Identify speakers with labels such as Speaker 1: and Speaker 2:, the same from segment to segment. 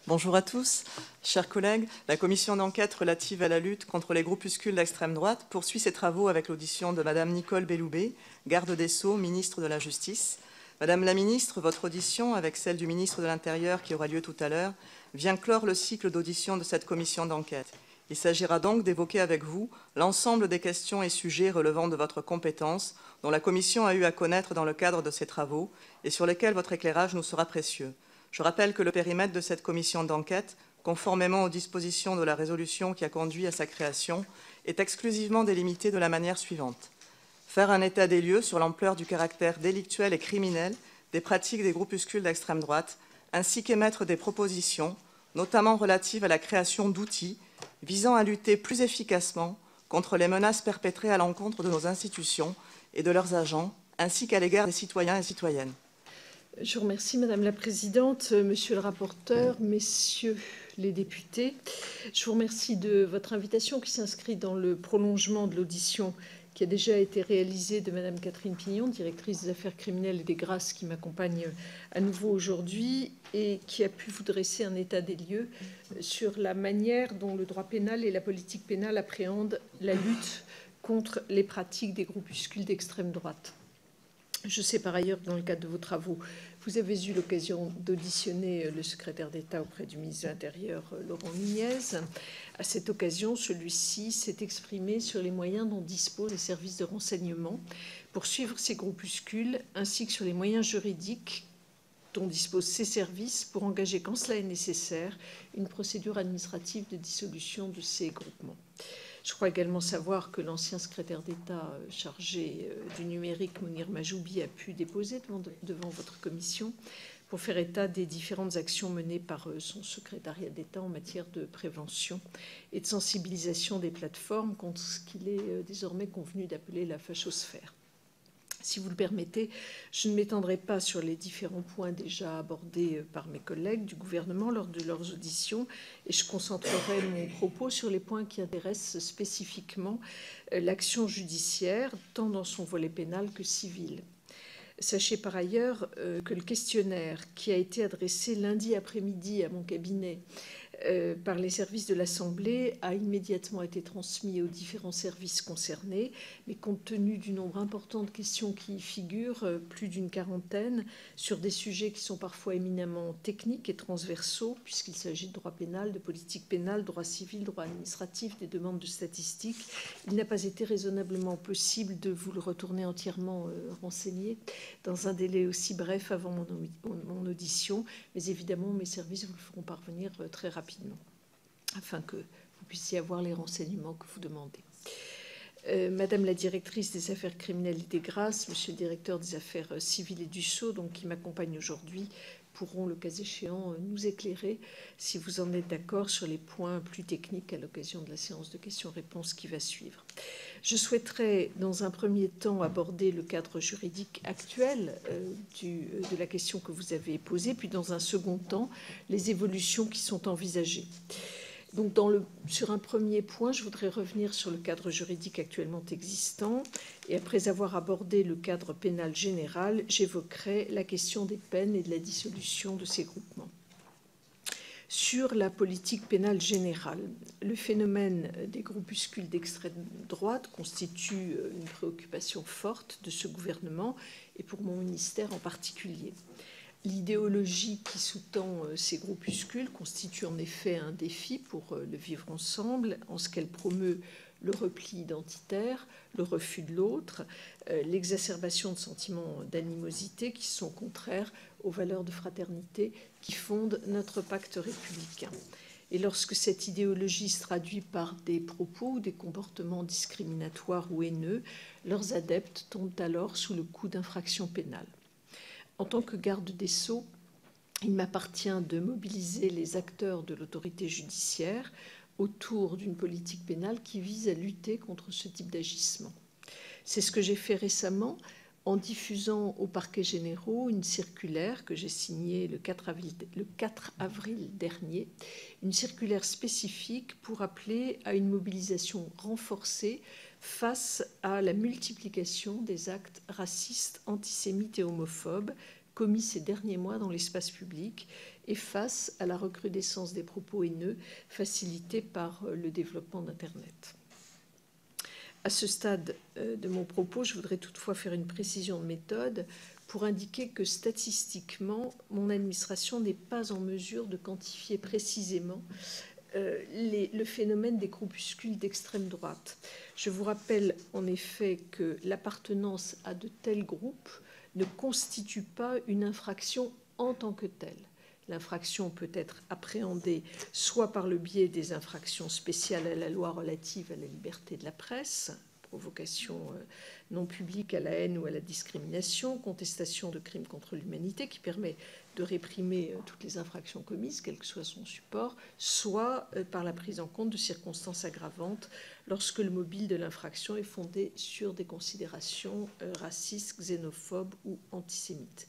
Speaker 1: Bonjour à tous. Chers collègues, la commission d'enquête relative à la lutte contre les groupuscules d'extrême droite poursuit ses travaux avec l'audition de Madame Nicole Belloubet, garde des Sceaux, ministre de la Justice. Madame la ministre, votre audition, avec celle du ministre de l'Intérieur qui aura lieu tout à l'heure, vient clore le cycle d'audition de cette commission d'enquête. Il s'agira donc d'évoquer avec vous l'ensemble des questions et sujets relevant de votre compétence dont la commission a eu à connaître dans le cadre de ses travaux et sur lesquels votre éclairage nous sera précieux. Je rappelle que le périmètre de cette commission d'enquête, conformément aux dispositions de la résolution qui a conduit à sa création, est exclusivement délimité de la manière suivante. Faire un état des lieux sur l'ampleur du caractère délictuel et criminel des pratiques des groupuscules d'extrême droite, ainsi qu'émettre des propositions, notamment relatives à la création d'outils visant à lutter plus efficacement contre les menaces perpétrées à l'encontre de nos institutions et de leurs agents, ainsi qu'à l'égard des citoyens et citoyennes.
Speaker 2: Je vous remercie, Madame la Présidente, Monsieur le rapporteur, Messieurs les députés. Je vous remercie de votre invitation qui s'inscrit dans le prolongement de l'audition qui a déjà été réalisée de Madame Catherine Pignon, directrice des affaires criminelles et des grâces, qui m'accompagne à nouveau aujourd'hui et qui a pu vous dresser un état des lieux sur la manière dont le droit pénal et la politique pénale appréhendent la lutte contre les pratiques des groupuscules d'extrême droite. Je sais par ailleurs que dans le cadre de vos travaux, vous avez eu l'occasion d'auditionner le secrétaire d'État auprès du ministre de l'Intérieur, Laurent Nunez. À cette occasion, celui-ci s'est exprimé sur les moyens dont disposent les services de renseignement pour suivre ces groupuscules, ainsi que sur les moyens juridiques dont disposent ces services pour engager, quand cela est nécessaire, une procédure administrative de dissolution de ces groupements. Je crois également savoir que l'ancien secrétaire d'État chargé du numérique, Mounir Majoubi, a pu déposer devant votre commission pour faire état des différentes actions menées par son secrétariat d'État en matière de prévention et de sensibilisation des plateformes contre ce qu'il est désormais convenu d'appeler la fachosphère. Si vous le permettez, je ne m'étendrai pas sur les différents points déjà abordés par mes collègues du gouvernement lors de leurs auditions et je concentrerai mon propos sur les points qui intéressent spécifiquement l'action judiciaire, tant dans son volet pénal que civil. Sachez par ailleurs que le questionnaire qui a été adressé lundi après-midi à mon cabinet par les services de l'Assemblée a immédiatement été transmis aux différents services concernés, mais compte tenu du nombre important de questions qui y figurent, plus d'une quarantaine, sur des sujets qui sont parfois éminemment techniques et transversaux, puisqu'il s'agit de droit pénal, de politique pénale, droit civil, droit administratif, des demandes de statistiques, il n'a pas été raisonnablement possible de vous le retourner entièrement renseigné dans un délai aussi bref avant mon audition, mais évidemment mes services vous le feront parvenir très rapidement, afin que vous puissiez avoir les renseignements que vous demandez. Madame la directrice des affaires criminelles et des grâces, Monsieur le directeur des affaires civiles et du Sceau, donc qui m'accompagnent aujourd'hui, pourront, le cas échéant, nous éclairer, si vous en êtes d'accord, sur les points plus techniques à l'occasion de la séance de questions-réponses qui va suivre. Je souhaiterais, dans un premier temps, aborder le cadre juridique actuel de la question que vous avez posée, puis dans un second temps, les évolutions qui sont envisagées. Donc, sur un premier point, je voudrais revenir sur le cadre juridique actuellement existant et après avoir abordé le cadre pénal général, j'évoquerai la question des peines et de la dissolution de ces groupements. Sur la politique pénale générale, le phénomène des groupuscules d'extrême droite constitue une préoccupation forte de ce gouvernement et pour mon ministère en particulier. L'idéologie qui sous-tend ces groupuscules constitue en effet un défi pour le vivre ensemble, en ce qu'elle promeut le repli identitaire, le refus de l'autre, l'exacerbation de sentiments d'animosité qui sont contraires aux valeurs de fraternité qui fondent notre pacte républicain. Et lorsque cette idéologie se traduit par des propos ou des comportements discriminatoires ou haineux, leurs adeptes tombent alors sous le coup d'infractions pénales. En tant que garde des Sceaux, il m'appartient de mobiliser les acteurs de l'autorité judiciaire autour d'une politique pénale qui vise à lutter contre ce type d'agissement. C'est ce que j'ai fait récemment en diffusant aux parquets généraux une circulaire que j'ai signée le 4 avril dernier, une circulaire spécifique pour appeler à une mobilisation renforcée face à la multiplication des actes racistes, antisémites et homophobes commis ces derniers mois dans l'espace public et face à la recrudescence des propos haineux facilités par le développement d'Internet. À ce stade de mon propos, je voudrais toutefois faire une précision de méthode pour indiquer que statistiquement, mon administration n'est pas en mesure de quantifier précisément le phénomène des groupuscules d'extrême droite. Je vous rappelle en effet que l'appartenance à de tels groupes ne constitue pas une infraction en tant que telle. L'infraction peut être appréhendée soit par le biais des infractions spéciales à la loi relative à la liberté de la presse, provocation non publique à la haine ou à la discrimination, contestation de crimes contre l'humanité qui permet de réprimer toutes les infractions commises, quel que soit son support, soit par la prise en compte de circonstances aggravantes lorsque le mobile de l'infraction est fondé sur des considérations racistes, xénophobes ou antisémites.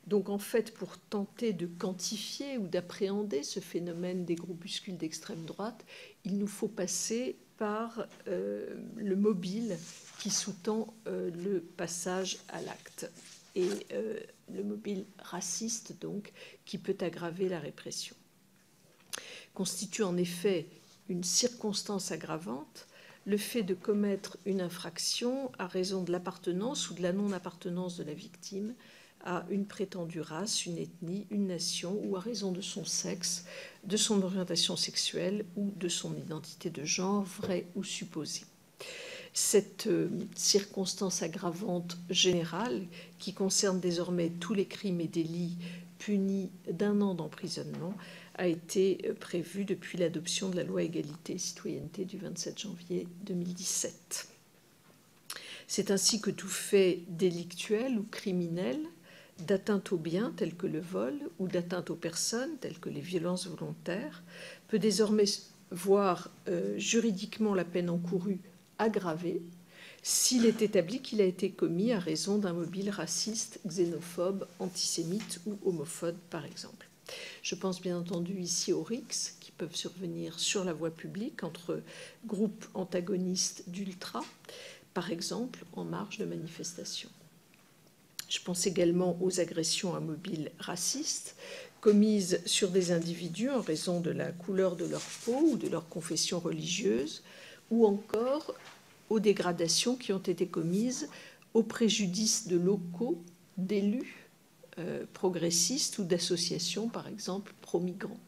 Speaker 2: Donc en fait, pour tenter de quantifier ou d'appréhender ce phénomène des groupuscules d'extrême droite, il nous faut passer par le mobile qui sous-tend le passage à l'acte et le mobile raciste donc qui peut aggraver la répression. Constitue en effet une circonstance aggravante le fait de commettre une infraction à raison de l'appartenance ou de la non-appartenance de la victime à une prétendue race, une ethnie, une nation, ou à raison de son sexe, de son orientation sexuelle ou de son identité de genre, vraie ou supposée. Cette circonstance aggravante générale, qui concerne désormais tous les crimes et délits punis d'1 an d'emprisonnement, a été prévue depuis l'adoption de la loi Égalité et Citoyenneté du 27 janvier 2017. C'est ainsi que tout fait délictuel ou criminel d'atteinte aux biens tels que le vol ou d'atteinte aux personnes telles que les violences volontaires peut désormais voir juridiquement la peine encourue aggravée s'il est établi qu'il a été commis à raison d'un mobile raciste, xénophobe, antisémite ou homophobe par exemple. Je pense bien entendu ici aux rixes qui peuvent survenir sur la voie publique entre groupes antagonistes d'ultra, par exemple en marge de manifestations. Je pense également aux agressions à mobile racistes commises sur des individus en raison de la couleur de leur peau ou de leur confession religieuse, ou encore aux dégradations qui ont été commises au préjudice de locaux, d'élus progressistes ou d'associations, par exemple pro-migrants.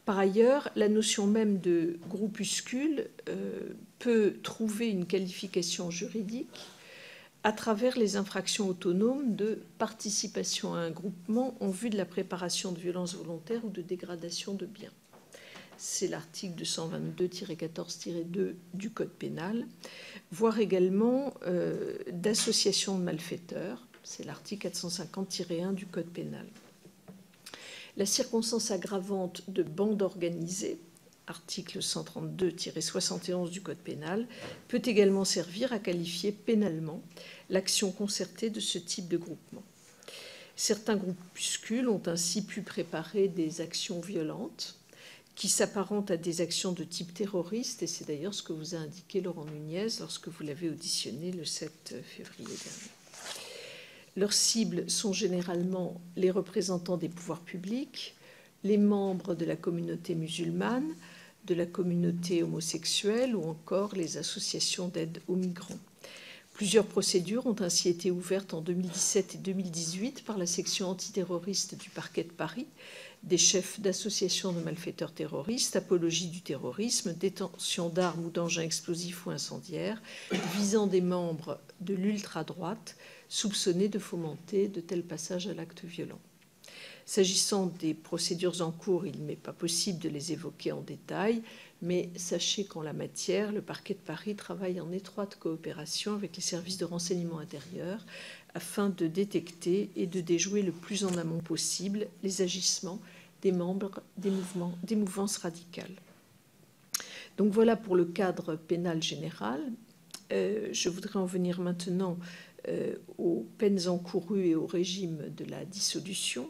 Speaker 2: Par ailleurs, la notion même de groupuscule peut trouver une qualification juridique à travers les infractions autonomes de participation à un groupement en vue de la préparation de violences volontaires ou de dégradation de biens. C'est l'article 222-14-2 du Code pénal, voire également d'association de malfaiteurs, c'est l'article 450-1 du Code pénal. La circonstance aggravante de bande organisée, article 132-71 du Code pénal, peut également servir à qualifier pénalement l'action concertée de ce type de groupement. Certains groupuscules ont ainsi pu préparer des actions violentes qui s'apparentent à des actions de type terroriste, et c'est d'ailleurs ce que vous a indiqué Laurent Nunez lorsque vous l'avez auditionné le 7 février dernier. Leurs cibles sont généralement les représentants des pouvoirs publics, les membres de la communauté musulmane, de la communauté homosexuelle ou encore les associations d'aide aux migrants. Plusieurs procédures ont ainsi été ouvertes en 2017 et 2018 par la section antiterroriste du parquet de Paris, des chefs d'associations de malfaiteurs terroristes, apologie du terrorisme, détention d'armes ou d'engins explosifs ou incendiaires, visant des membres de l'ultra-droite soupçonnés de fomenter de tels passages à l'acte violent. S'agissant des procédures en cours, il n'est pas possible de les évoquer en détail, mais sachez qu'en la matière, le parquet de Paris travaille en étroite coopération avec les services de renseignement intérieur afin de détecter et de déjouer le plus en amont possible les agissements des membres des mouvances radicales. Donc voilà pour le cadre pénal général. Je voudrais en venir maintenant aux peines encourues et au régime de la dissolution.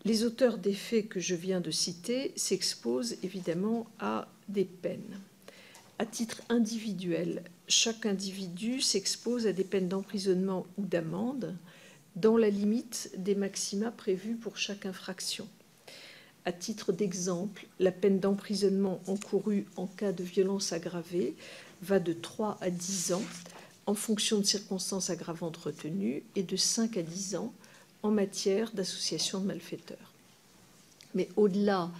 Speaker 2: Les auteurs des faits que je viens de citer s'exposent évidemment à des peines. À titre individuel, chaque individu s'expose à des peines d'emprisonnement ou d'amende dans la limite des maxima prévus pour chaque infraction. À titre d'exemple, la peine d'emprisonnement encourue en cas de violence aggravée va de 3 à 10 ans en fonction de circonstances aggravantes retenues et de 5 à 10 ans en matière d'association de malfaiteurs. Mais au-delà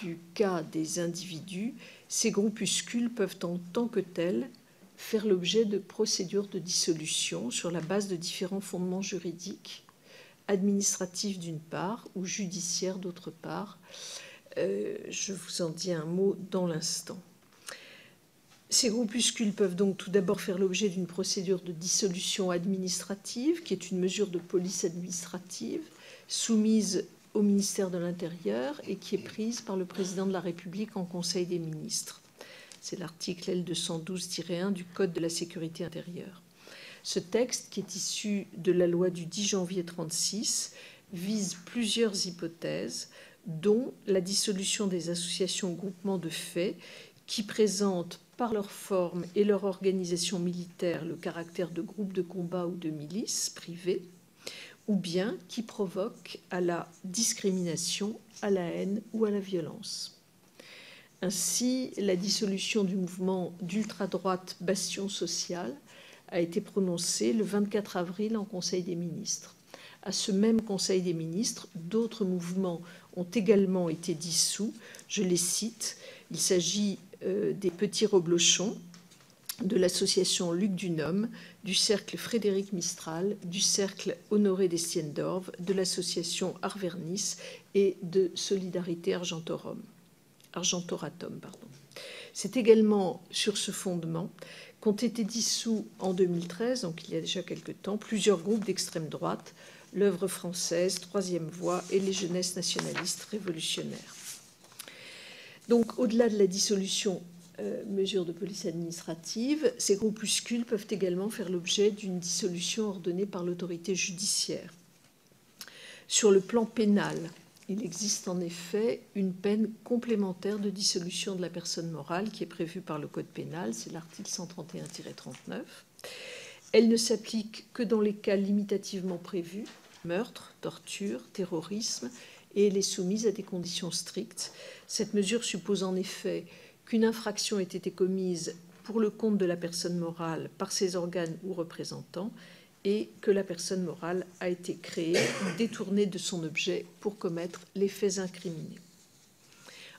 Speaker 2: du cas des individus, ces groupuscules peuvent en tant que tels faire l'objet de procédures de dissolution sur la base de différents fondements juridiques, administratifs d'une part ou judiciaires d'autre part. Je vous en dis un mot dans l'instant. Ces groupuscules peuvent donc tout d'abord faire l'objet d'une procédure de dissolution administrative, qui est une mesure de police administrative soumise au ministère de l'Intérieur et qui est prise par le président de la République en Conseil des ministres. C'est l'article L212-1 du Code de la sécurité intérieure. Ce texte, qui est issu de la loi du 10 janvier 1936, vise plusieurs hypothèses, dont la dissolution des associations ou groupements de faits qui présentent par leur forme et leur organisation militaire le caractère de groupes de combat ou de milices privées, ou bien qui provoquent à la discrimination, à la haine ou à la violence. Ainsi, la dissolution du mouvement d'ultra-droite Bastion Social a été prononcée le 24 avril en Conseil des ministres. À ce même Conseil des ministres, d'autres mouvements ont également été dissous. Je les cite. Il s'agit des Petits Reblochons, de l'association Luc Dunhomme, du cercle Frédéric Mistral, du cercle Honoré d'Estienne-d'Orve, de l'association Arvernis et de Solidarité Argentoratum. C'est également sur ce fondement qu'ont été dissous en 2013, donc il y a déjà quelque temps, plusieurs groupes d'extrême droite, l'Œuvre française, Troisième Voie et les Jeunesses nationalistes révolutionnaires. Donc, au-delà de la dissolution, mesure de police administrative, ces groupuscules peuvent également faire l'objet d'une dissolution ordonnée par l'autorité judiciaire. Sur le plan pénal, il existe en effet une peine complémentaire de dissolution de la personne morale qui est prévue par le Code pénal, c'est l'article 131-39. Elle ne s'applique que dans les cas limitativement prévus, meurtre, torture, terrorisme, et elle est soumise à des conditions strictes. Cette mesure suppose en effet qu'une infraction ait été commise pour le compte de la personne morale par ses organes ou représentants et que la personne morale a été créée ou détournée de son objet pour commettre les faits incriminés.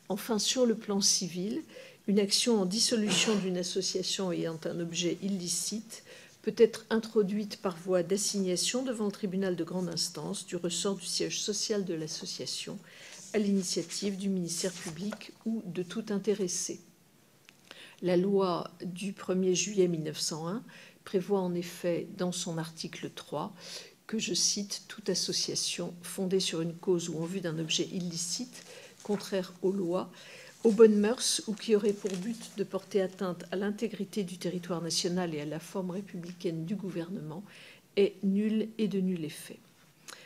Speaker 2: Enfin, sur le plan civil, une action en dissolution d'une association ayant un objet illicite peut être introduite par voie d'assignation devant le tribunal de grande instance du ressort du siège social de l'association à l'initiative du ministère public ou de tout intéressé. La loi du 1er juillet 1901 prévoit en effet dans son article 3 que, je cite, « toute association fondée sur une cause ou en vue d'un objet illicite, contraire aux lois, aux bonnes mœurs ou qui aurait pour but de porter atteinte à l'intégrité du territoire national et à la forme républicaine du gouvernement, est nulle et de nul effet. »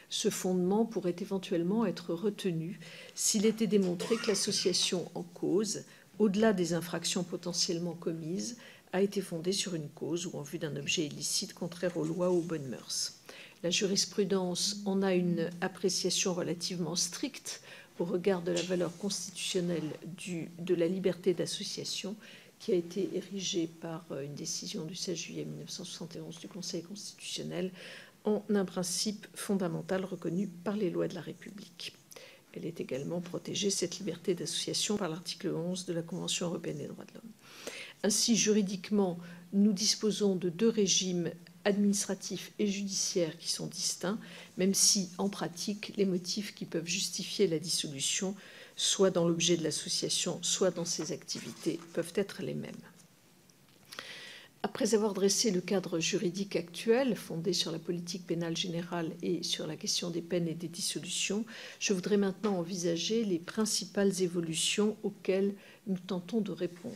Speaker 2: Ce fondement pourrait éventuellement être retenu s'il était démontré que l'association en cause, au-delà des infractions potentiellement commises, a été fondée sur une cause ou en vue d'un objet illicite contraire aux lois ou aux bonnes mœurs. La jurisprudence en a une appréciation relativement stricte au regard de la valeur constitutionnelle de la liberté d'association qui a été érigée par une décision du 16 juillet 1971 du Conseil constitutionnel en un principe fondamental reconnu par les lois de la République. Elle est également protégée, cette liberté d'association, par l'article 11 de la Convention européenne des droits de l'homme. Ainsi, juridiquement, nous disposons de deux régimes administratifs et judiciaires qui sont distincts, même si, en pratique, les motifs qui peuvent justifier la dissolution, soit dans l'objet de l'association, soit dans ses activités, peuvent être les mêmes. Après avoir dressé le cadre juridique actuel, fondé sur la politique pénale générale et sur la question des peines et des dissolutions, je voudrais maintenant envisager les principales évolutions auxquelles nous tentons de répondre.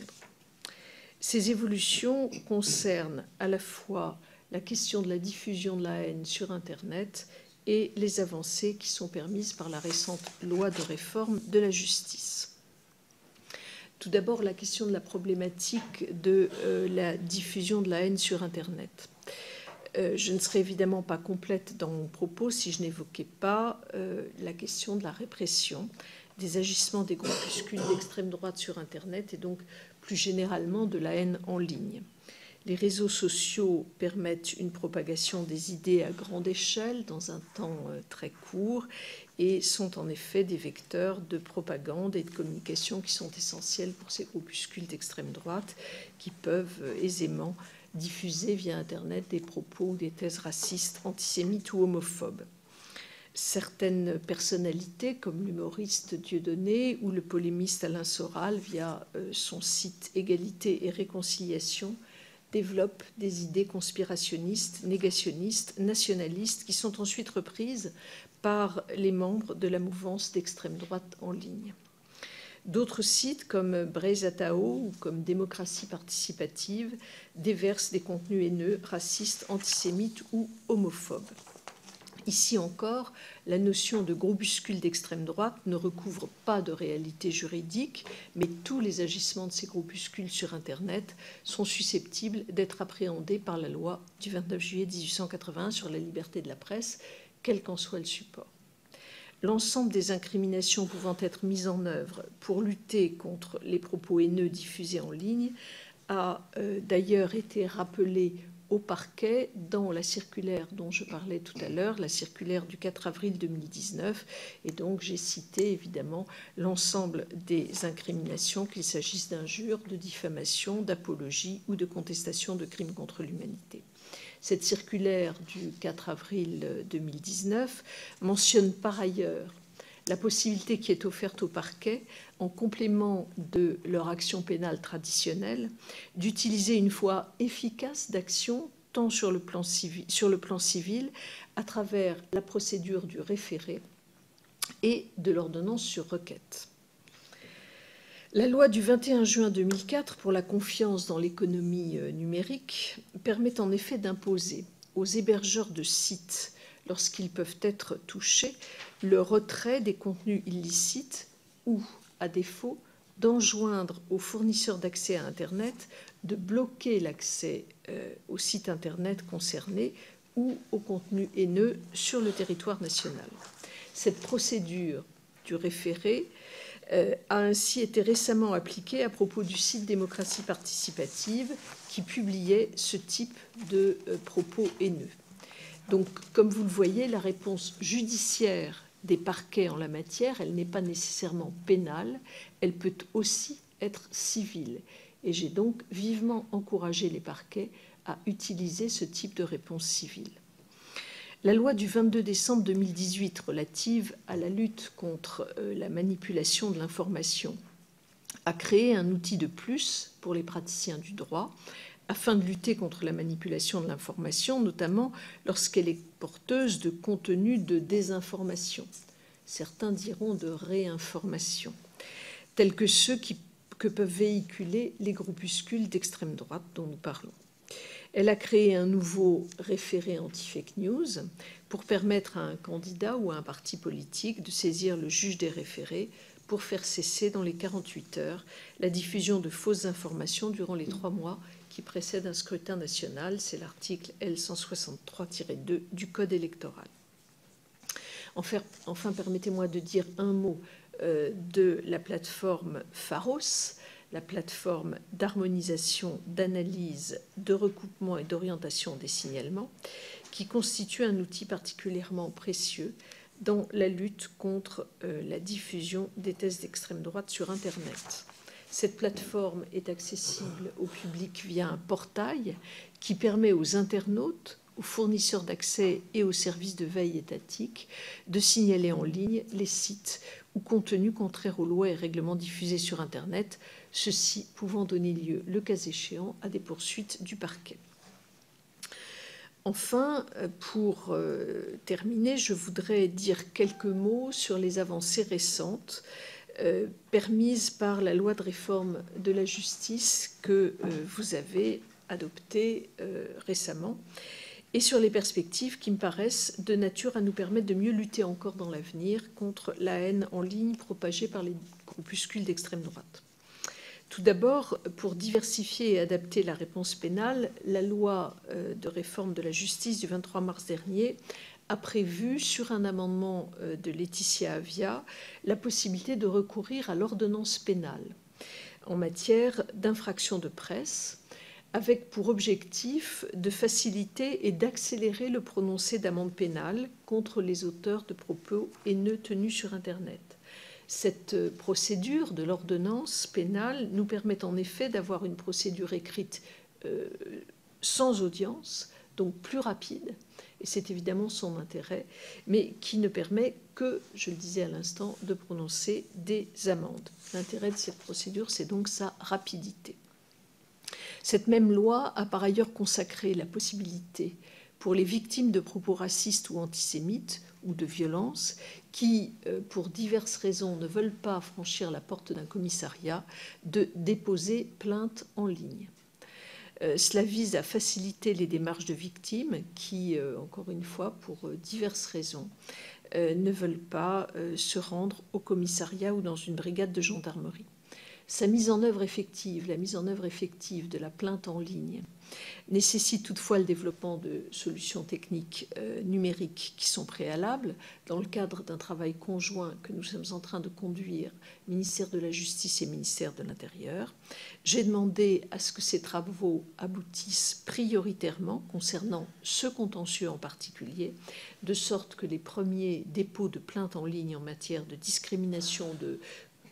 Speaker 2: Ces évolutions concernent à la fois la question de la diffusion de la haine sur Internet et les avancées qui sont permises par la récente loi de réforme de la justice. Tout d'abord, la question de la problématique de la diffusion de la haine sur Internet. Je ne serais évidemment pas complète dans mon propos si je n'évoquais pas la question de la répression des agissements des groupuscules d'extrême droite sur Internet et donc plus généralement de la haine en ligne. Les réseaux sociaux permettent une propagation des idées à grande échelle dans un temps très court et sont en effet des vecteurs de propagande et de communication qui sont essentiels pour ces groupuscules d'extrême droite qui peuvent aisément diffuser via Internet des propos ou des thèses racistes, antisémites ou homophobes. Certaines personnalités, comme l'humoriste Dieudonné ou le polémiste Alain Soral, via son site Égalité et Réconciliation, développent des idées conspirationnistes, négationnistes, nationalistes, qui sont ensuite reprises par les membres de la mouvance d'extrême droite en ligne. D'autres sites, comme Brezatao ou comme Démocratie participative, déversent des contenus haineux, racistes, antisémites ou homophobes. Ici encore, la notion de groupuscule d'extrême droite ne recouvre pas de réalité juridique, mais tous les agissements de ces groupuscules sur Internet sont susceptibles d'être appréhendés par la loi du 29 juillet 1881 sur la liberté de la presse, quel qu'en soit le support. L'ensemble des incriminations pouvant être mises en œuvre pour lutter contre les propos haineux diffusés en ligne a d'ailleurs été rappelé au parquet dans la circulaire dont je parlais tout à l'heure, la circulaire du 4 avril 2019. Et donc j'ai cité évidemment l'ensemble des incriminations, qu'il s'agisse d'injures, de diffamation, d'apologie ou de contestation de crimes contre l'humanité. Cette circulaire du 4 avril 2019 mentionne par ailleurs la possibilité qui est offerte au parquet, en complément de leur action pénale traditionnelle, d'utiliser une voie efficace d'action tant sur le plan civil à travers la procédure du référé et de l'ordonnance sur requête. La loi du 21 juin 2004 pour la confiance dans l'économie numérique permet en effet d'imposer aux hébergeurs de sites, lorsqu'ils peuvent être touchés, le retrait des contenus illicites ou, à défaut, d'enjoindre aux fournisseurs d'accès à Internet de bloquer l'accès au site Internet concerné ou au contenu haineux sur le territoire national. Cette procédure du référé a ainsi été récemment appliquée à propos du site Démocratie participative qui publiait ce type de propos haineux. Donc, comme vous le voyez, la réponse judiciaire des parquets en la matière, elle n'est pas nécessairement pénale, elle peut aussi être civile. Et j'ai donc vivement encouragé les parquets à utiliser ce type de réponse civile. La loi du 22 décembre 2018 relative à la lutte contre la manipulation de l'information a créé un outil de plus pour les praticiens du droit afin de lutter contre la manipulation de l'information, notamment lorsqu'elle est porteuse de contenus de désinformation. Certains diront de réinformation, tels que ceux que peuvent véhiculer les groupuscules d'extrême droite dont nous parlons. Elle a créé un nouveau référé anti-fake news pour permettre à un candidat ou à un parti politique de saisir le juge des référés pour faire cesser dans les 48 heures la diffusion de fausses informations durant les 3 mois qui précèdent un scrutin national. C'est l'article L163-2 du Code électoral. Enfin, permettez-moi de dire un mot de la plateforme Pharos, la plateforme d'harmonisation, d'analyse, de recoupement et d'orientation des signalements, qui constitue un outil particulièrement précieux dans la lutte contre la diffusion des thèses d'extrême droite sur Internet. Cette plateforme est accessible au public via un portail qui permet aux internautes, aux fournisseurs d'accès et aux services de veille étatique de signaler en ligne les sites ou contenus contraires aux lois et règlements diffusés sur Internet, ceci pouvant donner lieu, le cas échéant, à des poursuites du parquet. Enfin, pour terminer, je voudrais dire quelques mots sur les avancées récentes permises par la loi de réforme de la justice que vous avez adoptée récemment et sur les perspectives qui me paraissent de nature à nous permettre de mieux lutter encore dans l'avenir contre la haine en ligne propagée par les groupuscules d'extrême droite. Tout d'abord, pour diversifier et adapter la réponse pénale, la loi de réforme de la justice du 23 mars dernier a prévu, sur un amendement de Laetitia Avia, la possibilité de recourir à l'ordonnance pénale en matière d'infraction de presse, avec pour objectif de faciliter et d'accélérer le prononcé d'amendes pénales contre les auteurs de propos haineux tenus sur Internet. Cette procédure de l'ordonnance pénale nous permet en effet d'avoir une procédure écrite sans audience, donc plus rapide, et c'est évidemment son intérêt, mais qui ne permet que, je le disais à l'instant, de prononcer des amendes. L'intérêt de cette procédure, c'est donc sa rapidité. Cette même loi a par ailleurs consacré la possibilité pour les victimes de propos racistes ou antisémites ou de violences qui, pour diverses raisons, ne veulent pas franchir la porte d'un commissariat, de déposer plainte en ligne. Cela vise à faciliter les démarches de victimes qui, encore une fois, pour diverses raisons, ne veulent pas se rendre au commissariat ou dans une brigade de gendarmerie. Sa mise en œuvre effective, la mise en œuvre effective de la plainte en ligne, nécessite toutefois le développement de solutions techniques numériques qui sont préalables dans le cadre d'un travail conjoint que nous sommes en train de conduire, ministère de la Justice et ministère de l'Intérieur. J'ai demandé à ce que ces travaux aboutissent prioritairement concernant ce contentieux en particulier, de sorte que les premiers dépôts de plaintes en ligne en matière de discrimination, de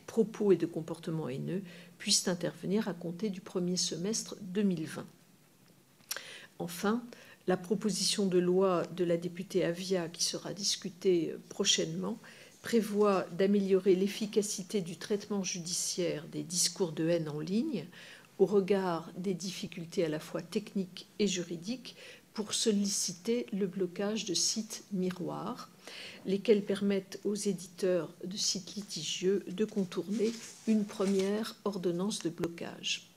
Speaker 2: propos et de comportements haineux puissent intervenir à compter du premier semestre 2020. Enfin, la proposition de loi de la députée Avia, qui sera discutée prochainement, prévoit d'améliorer l'efficacité du traitement judiciaire des discours de haine en ligne au regard des difficultés à la fois techniques et juridiques pour solliciter le blocage de sites miroirs, lesquels permettent aux éditeurs de sites litigieux de contourner une première ordonnance de blocage.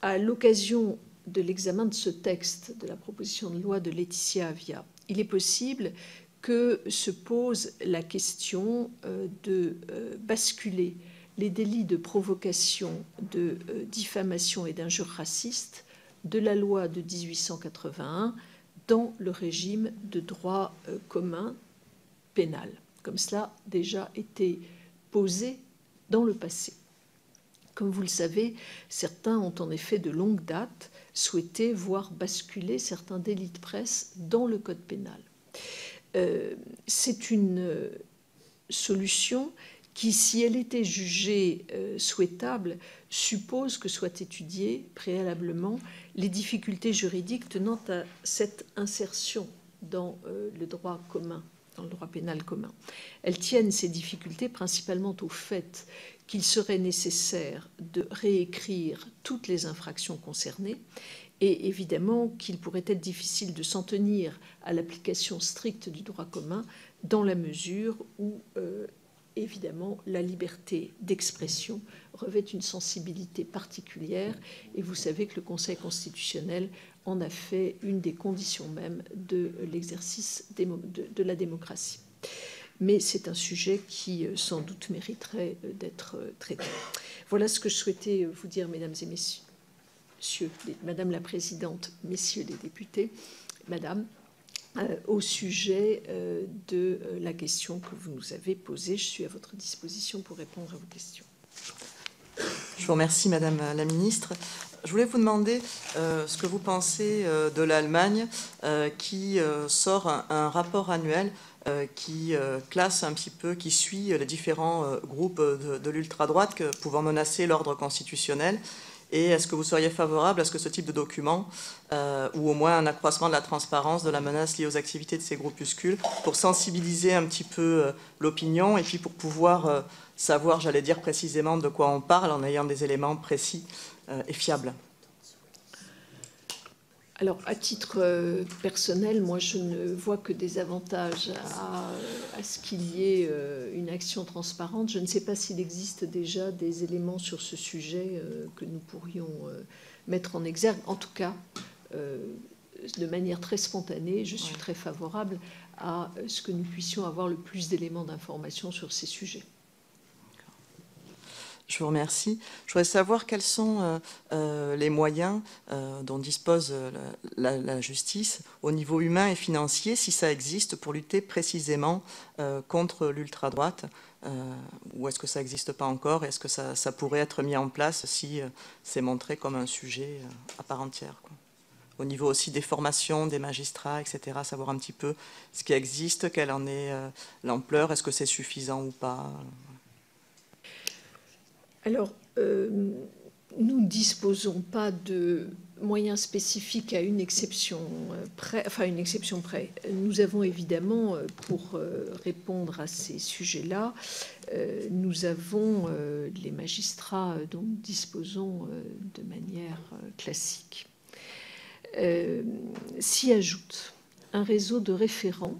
Speaker 2: À l'occasion de l'examen de ce texte, de la proposition de loi de Laetitia Avia, il est possible que se pose la question de basculer les délits de provocation, de diffamation et d'injures racistes de la loi de 1881 dans le régime de droit commun pénal, comme cela a déjà été posé dans le passé. Comme vous le savez, certains ont en effet de longue date souhaité voir basculer certains délits de presse dans le code pénal. C'est une solution qui, si elle était jugée souhaitable, suppose que soient étudiées préalablement les difficultés juridiques tenant à cette insertion dans le droit commun, dans le droit pénal commun. Elles tiennent, ces difficultés, principalement au fait qu'il serait nécessaire de réécrire toutes les infractions concernées et évidemment qu'il pourrait être difficile de s'en tenir à l'application stricte du droit commun dans la mesure où, évidemment, la liberté d'expression revêt une sensibilité particulière et vous savez que le Conseil constitutionnel en a fait une des conditions même de l'exercice de la démocratie. Mais c'est un sujet qui, sans doute, mériterait d'être traité. Voilà ce que je souhaitais vous dire, mesdames et messieurs, madame la présidente, messieurs les députés, madame, au sujet de la question que vous nous avez posée. Je suis à votre disposition pour répondre à vos questions.
Speaker 1: Je vous remercie, madame la ministre. Je voulais vous demander ce que vous pensez de l'Allemagne qui sort un rapport annuel qui classe un petit peu, qui suit les différents groupes de l'ultra-droite pouvant menacer l'ordre constitutionnel. Et est-ce que vous seriez favorable à ce que ce type de document, ou au moins un accroissement de la transparence de la menace liée aux activités de ces groupuscules, pour sensibiliser un petit peu l'opinion et puis pour pouvoir savoir, j'allais dire précisément de quoi on parle en ayant des éléments précis et fiables?
Speaker 2: Alors, à titre personnel, moi, je ne vois que des avantages à ce qu'il y ait une action transparente. Je ne sais pas s'il existe déjà des éléments sur ce sujet que nous pourrions mettre en exergue. En tout cas, de manière très spontanée, je suis très favorable à ce que nous puissions avoir le plus d'éléments d'information sur ces sujets.
Speaker 1: Je vous remercie. Je voudrais savoir quels sont les moyens dont dispose la justice au niveau humain et financier, si ça existe, pour lutter précisément contre l'ultra-droite, ou est-ce que ça n'existe pas encore? Est-ce que ça pourrait être mis en place si c'est montré comme un sujet à part entière, quoi? Au niveau aussi des formations, des magistrats, etc., savoir un petit peu ce qui existe, quelle en est l'ampleur, est-ce que c'est suffisant ou pas?
Speaker 2: Alors, nous ne disposons pas de moyens spécifiques à une exception près. Nous avons évidemment, pour répondre à ces sujets-là, nous avons les magistrats dont nous disposons de manière classique. S'y ajoute un réseau de référents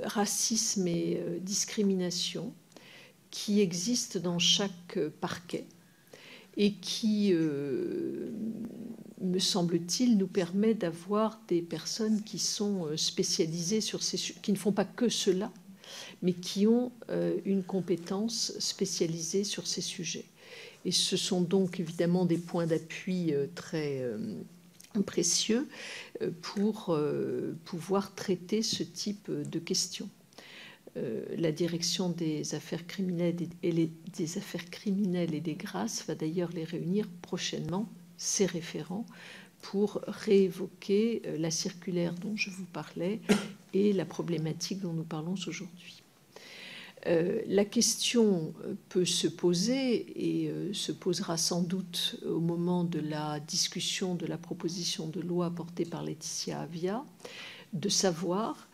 Speaker 2: racisme et discrimination qui existe dans chaque parquet et qui, me semble-t-il, nous permet d'avoir des personnes qui sont spécialisées sur ces sujets, qui ne font pas que cela, mais qui ont une compétence spécialisée sur ces sujets. Et ce sont donc évidemment des points d'appui très précieux pour pouvoir traiter ce type de questions. La direction des affaires criminelles et des grâces va d'ailleurs les réunir prochainement, ces référents, pour réévoquer la circulaire dont je vous parlais et la problématique dont nous parlons aujourd'hui. La question peut se poser et se posera sans doute au moment de la discussion de la proposition de loi portée par Laetitia Avia, de savoir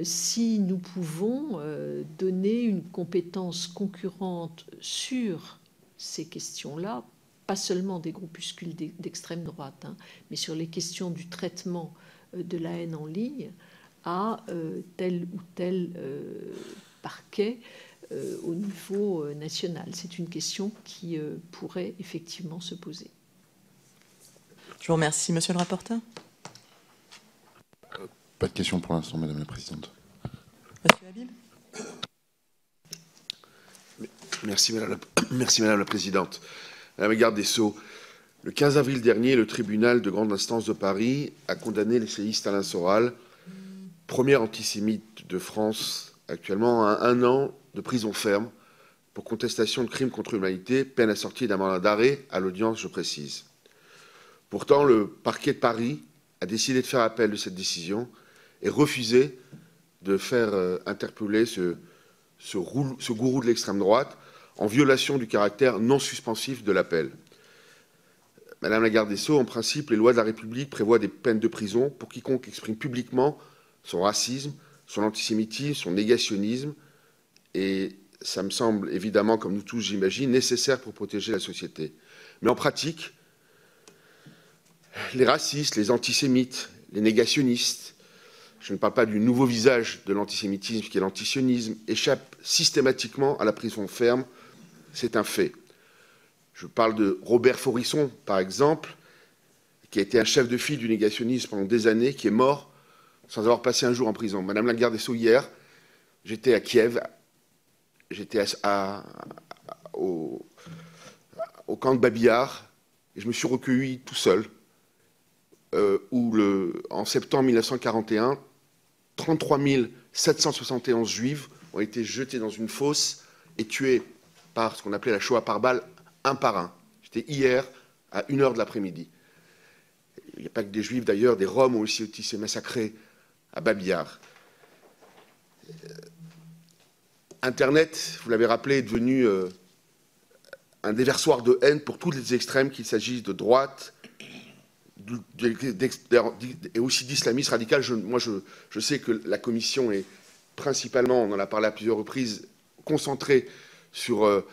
Speaker 2: si nous pouvons donner une compétence concurrente sur ces questions-là, pas seulement des groupuscules d'extrême droite, mais sur les questions du traitement de la haine en ligne à tel ou tel parquet au niveau national. C'est une question qui pourrait effectivement se poser.
Speaker 1: Je vous remercie. Monsieur le rapporteur?
Speaker 3: Pas de questions pour l'instant, Madame la Présidente.
Speaker 1: Monsieur Habib?
Speaker 4: Merci Madame la Présidente. Madame la garde des Sceaux, le 15 avril dernier, le tribunal de grande instance de Paris a condamné l'essayiste Alain Soral, premier antisémite de France actuellement, à 1 an de prison ferme pour contestation de crimes contre l'humanité, peine assortie d'un mandat d'arrêt à l'audience, je précise. Pourtant, le parquet de Paris a décidé de faire appel de cette décision et refusé de faire interpeller ce gourou de l'extrême droite en violation du caractère non suspensif de l'appel. Madame la garde des Sceaux, en principe, les lois de la République prévoient des peines de prison pour quiconque exprime publiquement son racisme, son antisémitisme, son négationnisme, et ça me semble évidemment, comme nous tous j'imagine, nécessaire pour protéger la société. Mais en pratique, les racistes, les antisémites, les négationnistes, je ne parle pas du nouveau visage de l'antisémitisme qui est l'antisionisme, échappent systématiquement à la prison ferme. C'est un fait. Je parle de Robert Faurisson, par exemple, qui a été un chef de file du négationnisme pendant des années, qui est mort sans avoir passé un jour en prison. Madame la garde des Sceaux, hier, j'étais à Kiev, j'étais au camp de Babi Yar, et je me suis recueilli tout seul, où en septembre 1941, 33 771 juifs ont été jetés dans une fosse et tués par ce qu'on appelait la Shoah par balle, un par un. J'étais hier à 1h de l'après-midi. Il n'y a pas que des juifs d'ailleurs, des Roms ont aussi été massacrés à Babi Yar. Internet, vous l'avez rappelé, est devenu un déversoir de haine pour tous les extrêmes, qu'il s'agisse de droite, et aussi d'islamisme radical. Je sais que la commission est principalement, on en a parlé à plusieurs reprises, concentrée sur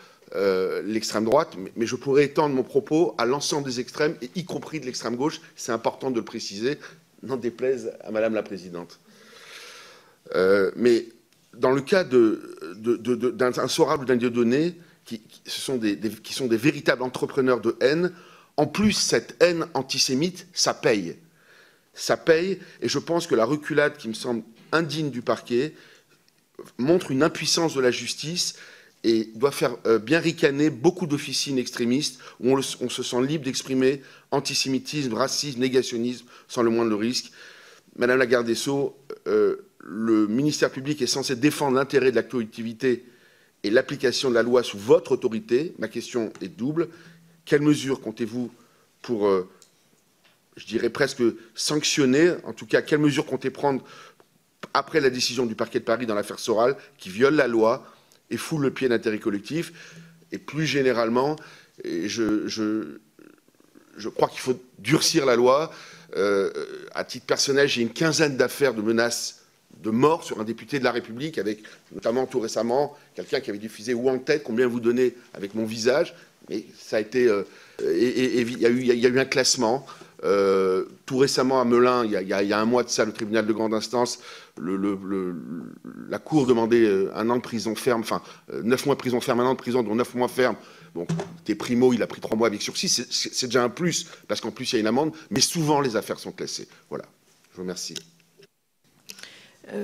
Speaker 4: l'extrême droite, mais je pourrais étendre mon propos à l'ensemble des extrêmes, et y compris de l'extrême gauche. C'est important de le préciser, n'en déplaise à Madame la Présidente. Mais dans le cas d'un Soral ou d'un Dieudonné, qui sont des véritables entrepreneurs de haine, en plus, cette haine antisémite, ça paye. Ça paye, et je pense que la reculade qui me semble indigne du parquet montre une impuissance de la justice et doit faire bien ricaner beaucoup d'officines extrémistes où on se sent libre d'exprimer antisémitisme, racisme, négationnisme sans le moindre risque. Madame la garde des Sceaux, le ministère public est censé défendre l'intérêt de la collectivité et l'application de la loi sous votre autorité. Ma question est double. Quelles mesures comptez-vous pour, je dirais presque sanctionner, en tout cas, quelles mesures comptez prendre après la décision du parquet de Paris dans l'affaire Soral, qui viole la loi et foule le pied d'intérêt collectif? Et plus généralement, je crois qu'il faut durcir la loi. À titre personnel, j'ai une quinzaine d'affaires de menaces de mort sur un député de la République, avec notamment tout récemment quelqu'un qui avait diffusé ou en tête combien vous donnez avec mon visage. Mais ça a été... il y a eu un classement. Tout récemment à Melun, il y a un mois de ça, le tribunal de grande instance, la Cour demandait 1 an de prison ferme, enfin 9 mois de prison ferme, 1 an de prison, dont 9 mois ferme. Bon, t'es primo, il a pris 3 mois avec sursis, c'est déjà un plus, parce qu'en plus il y a une amende, mais souvent les affaires sont classées. Voilà, je vous remercie.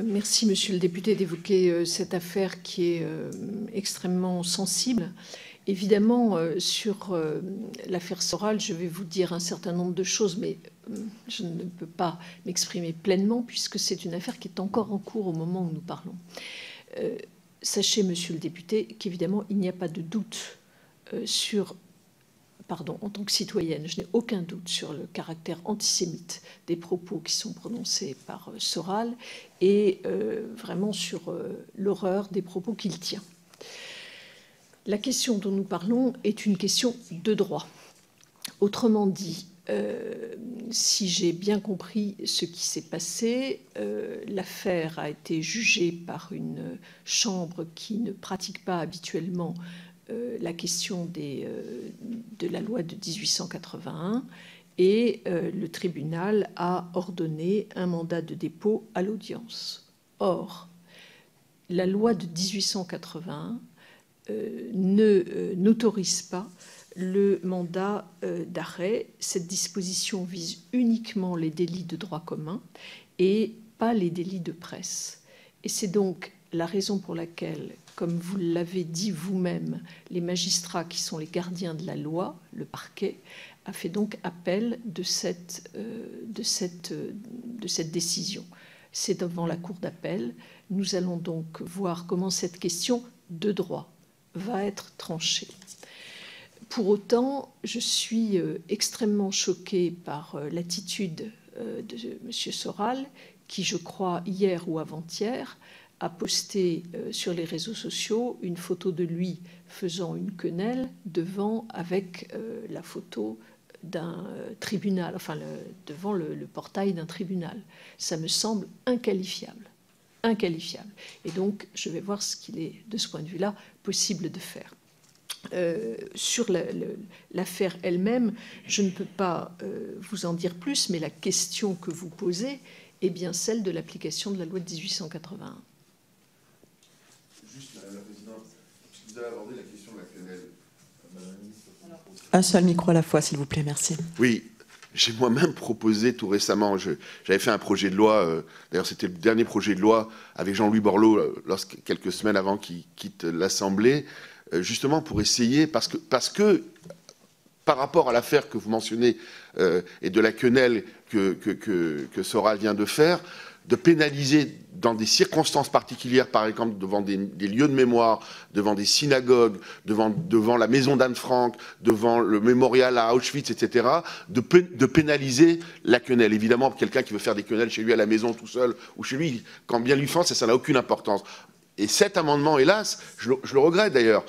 Speaker 2: Merci, monsieur le député, d'évoquer cette affaire qui est extrêmement sensible. Évidemment, sur l'affaire Soral, je vais vous dire un certain nombre de choses, mais je ne peux pas m'exprimer pleinement puisque c'est une affaire qui est encore en cours au moment où nous parlons. Sachez, monsieur le député, qu'évidemment, il n'y a pas de doute en tant que citoyenne, je n'ai aucun doute sur le caractère antisémite des propos qui sont prononcés par Soral et vraiment sur l'horreur des propos qu'il tient. La question dont nous parlons est une question de droit. Autrement dit, si j'ai bien compris ce qui s'est passé, l'affaire a été jugée par une chambre qui ne pratique pas habituellement la question de la loi de 1881 et le tribunal a ordonné un mandat de dépôt à l'audience. Or, la loi de 1881 n'autorise pas le mandat d'arrêt. Cette disposition vise uniquement les délits de droit commun et pas les délits de presse. Et c'est donc la raison pour laquelle, comme vous l'avez dit vous-même, les magistrats qui sont les gardiens de la loi, le parquet, a fait donc appel de cette décision. C'est devant la cour d'appel. Nous allons donc voir comment cette question de droit va être tranchée. Pour autant, je suis extrêmement choquée par l'attitude de M. Soral, qui, je crois, hier ou avant-hier, a posté sur les réseaux sociaux une photo de lui faisant une quenelle avec la photo d'un tribunal, devant le portail d'un tribunal. Ça me semble inqualifiable. Inqualifiable. Et donc, je vais voir ce qu'il est, de ce point de vue-là, possible de faire. Sur l'affaire elle-même, je ne peux pas vous en dire plus, mais la question que vous posez est bien celle de l'application de la loi de 1881.
Speaker 4: Juste, Madame la Présidente, vous avez abordé la question de la quenelle.
Speaker 1: Un seul micro à la fois, s'il vous plaît, merci.
Speaker 4: Oui, j'ai moi-même proposé tout récemment, j'avais fait un projet de loi, d'ailleurs c'était le dernier projet de loi avec Jean-Louis Borloo, quelques semaines avant qu'il quitte l'Assemblée, justement pour essayer, parce que par rapport à l'affaire que vous mentionnez et de la quenelle que Soral vient de faire, de pénaliser dans des circonstances particulières, par exemple devant des lieux de mémoire, devant des synagogues, devant la maison d'Anne Frank, devant le mémorial à Auschwitz, etc., de pénaliser la quenelle. Évidemment, quelqu'un qui veut faire des quenelles chez lui à la maison tout seul, ou chez lui, quand bien lui fait, ça n'a aucune importance. Et cet amendement, hélas, je le regrette d'ailleurs,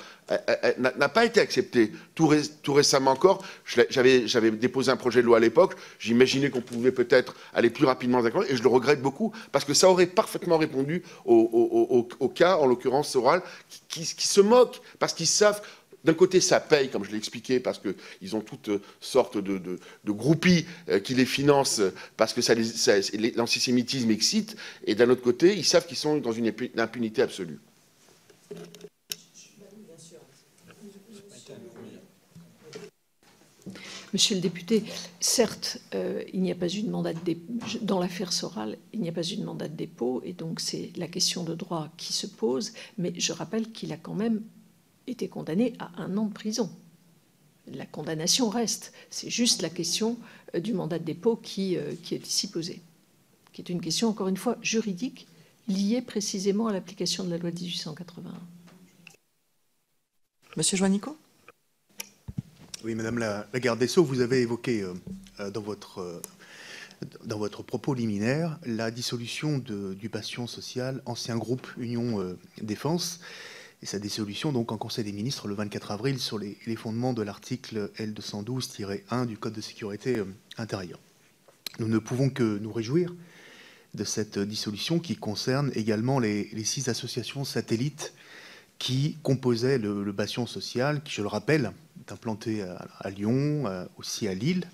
Speaker 4: n'a pas été accepté. Tout récemment encore, j'avais déposé un projet de loi à l'époque, j'imaginais qu'on pouvait peut-être aller plus rapidement, et je le regrette beaucoup, parce que ça aurait parfaitement répondu au cas, en l'occurrence Soral, qui se moquent, parce qu'ils savent... D'un côté, ça paye, comme je l'ai expliqué, parce qu'ils ont toutes sortes de groupies qui les financent, parce que l'antisémitisme excite, et d'un autre côté, ils savent qu'ils sont dans une impunité absolue.
Speaker 2: Monsieur le député, certes, il n'y a pas eu de mandat de dépôt. Dans l'affaire Soral, il n'y a pas eu de mandat de dépôt, et donc c'est la question de droit qui se pose, mais je rappelle qu'il a quand même été condamné à 1 an de prison. La condamnation reste. C'est juste la question du mandat de dépôt qui est ici posée, qui est une question, encore une fois, juridique, liée précisément à l'application de la loi de 1881.
Speaker 1: Monsieur Juanico ?
Speaker 5: Oui, Madame la garde des Sceaux, vous avez évoqué dans votre propos liminaire la dissolution du bastion social ancien groupe Union Défense et sa dissolution donc en Conseil des ministres le 24 avril sur les fondements de l'article L212-1 du Code de sécurité intérieure. Nous ne pouvons que nous réjouir de cette dissolution qui concerne également les 6 associations satellites qui composaient le bastion social, qui, je le rappelle, est implanté à Lyon, aussi à Lille.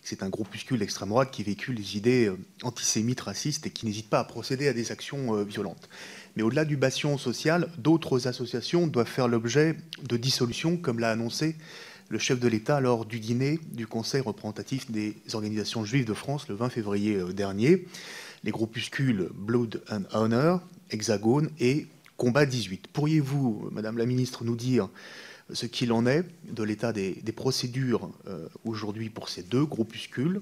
Speaker 5: C'est un groupuscule d'extrême droite qui véhicule les idées antisémites, racistes et qui n'hésite pas à procéder à des actions violentes. Mais au-delà du bastion social, d'autres associations doivent faire l'objet de dissolution, comme l'a annoncé le chef de l'État lors du dîner du Conseil représentatif des organisations juives de France le 20 février dernier. Les groupuscules Blood and Honor, Hexagone et Combat 18. Pourriez-vous, Madame la Ministre, nous dire ce qu'il en est de l'état des procédures aujourd'hui pour ces 2 groupuscules?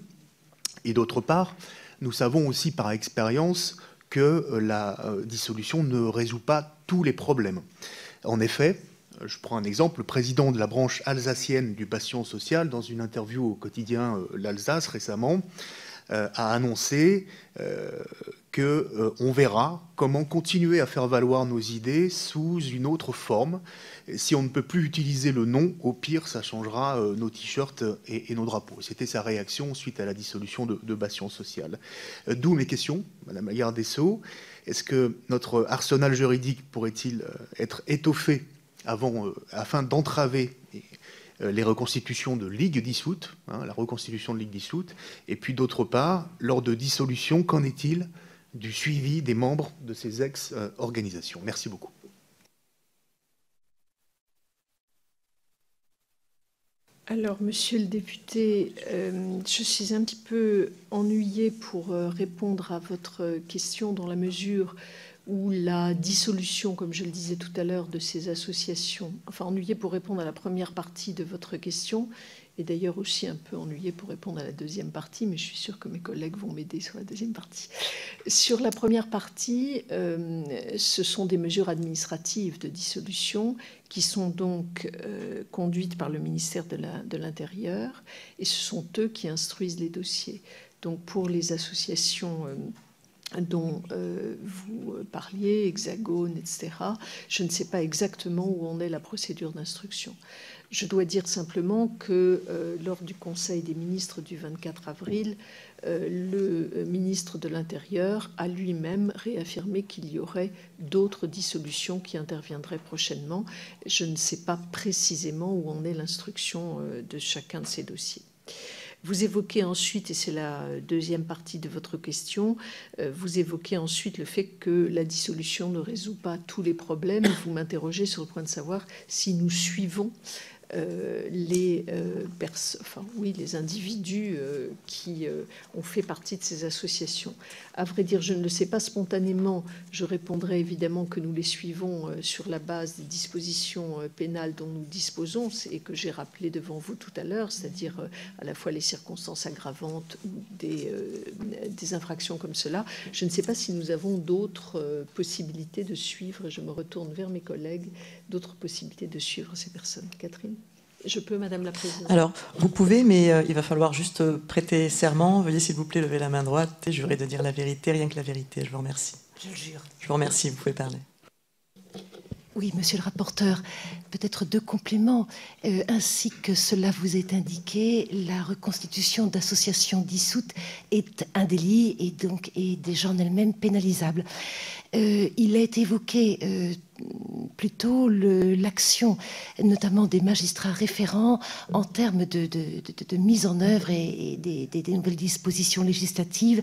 Speaker 5: Et d'autre part, nous savons aussi par expérience que la dissolution ne résout pas tous les problèmes. En effet, je prends un exemple, le président de la branche alsacienne du bastion social, dans une interview au quotidien L'Alsace récemment, a annoncé qu'on verra comment continuer à faire valoir nos idées sous une autre forme. Si on ne peut plus utiliser le nom, au pire, ça changera nos t-shirts et nos drapeaux. C'était sa réaction suite à la dissolution de Bastion Social. D'où mes questions, Madame la garde des Sceaux. Est-ce que notre arsenal juridique pourrait-il être étoffé afin d'entraver les reconstitutions de ligues dissoutes, la reconstitution de ligues dissoutes, et puis d'autre part, lors de dissolution, qu'en est-il du suivi des membres de ces ex-organisations? Merci beaucoup.
Speaker 2: Alors, monsieur le député, je suis un petit peu ennuyée pour répondre à votre question dans la mesure où la dissolution, comme je le disais tout à l'heure, de ces associations, enfin ennuyée pour répondre à la première partie de votre question, et d'ailleurs aussi un peu ennuyée pour répondre à la deuxième partie, mais je suis sûre que mes collègues vont m'aider sur la deuxième partie. Sur la première partie, ce sont des mesures administratives de dissolution qui sont donc conduites par le ministère de l'Intérieur, et ce sont eux qui instruisent les dossiers. Donc pour les associations dont vous parliez, Hexagone, etc., je ne sais pas exactement où en est la procédure d'instruction. Je dois dire simplement que lors du Conseil des ministres du 24 avril, le ministre de l'Intérieur a lui-même réaffirmé qu'il y aurait d'autres dissolutions qui interviendraient prochainement. Je ne sais pas précisément où en est l'instruction de chacun de ces dossiers. Vous évoquez ensuite, et c'est la deuxième partie de votre question, vous évoquez ensuite le fait que la dissolution ne résout pas tous les problèmes. Vous m'interrogez sur le point de savoir si nous suivons les individus qui ont fait partie de ces associations. À vrai dire, je ne le sais pas spontanément. Je répondrai évidemment que nous les suivons sur la base des dispositions pénales dont nous disposons et que j'ai rappelées devant vous tout à l'heure, c'est-à-dire à la fois les circonstances aggravantes ou des infractions comme cela. Je ne sais pas si nous avons d'autres possibilités de suivre, et je me retourne vers mes collègues, d'autres possibilités de suivre ces personnes. Catherine ? Je peux, Madame la Présidente.
Speaker 1: Alors, vous pouvez, mais il va falloir juste prêter serment. Veuillez, s'il vous plaît, lever la main droite et jurer de dire la vérité, rien que la vérité. Je vous remercie.
Speaker 6: Je le jure.
Speaker 1: Je vous remercie, vous pouvez parler.
Speaker 6: Oui, monsieur le rapporteur, peut-être 2 compléments. Ainsi que cela vous est indiqué, la reconstitution d'associations dissoutes est un délit et donc est déjà en elle-même pénalisable. Il a été évoqué plutôt l'action, notamment des magistrats référents, en termes de mise en œuvre et des nouvelles dispositions législatives.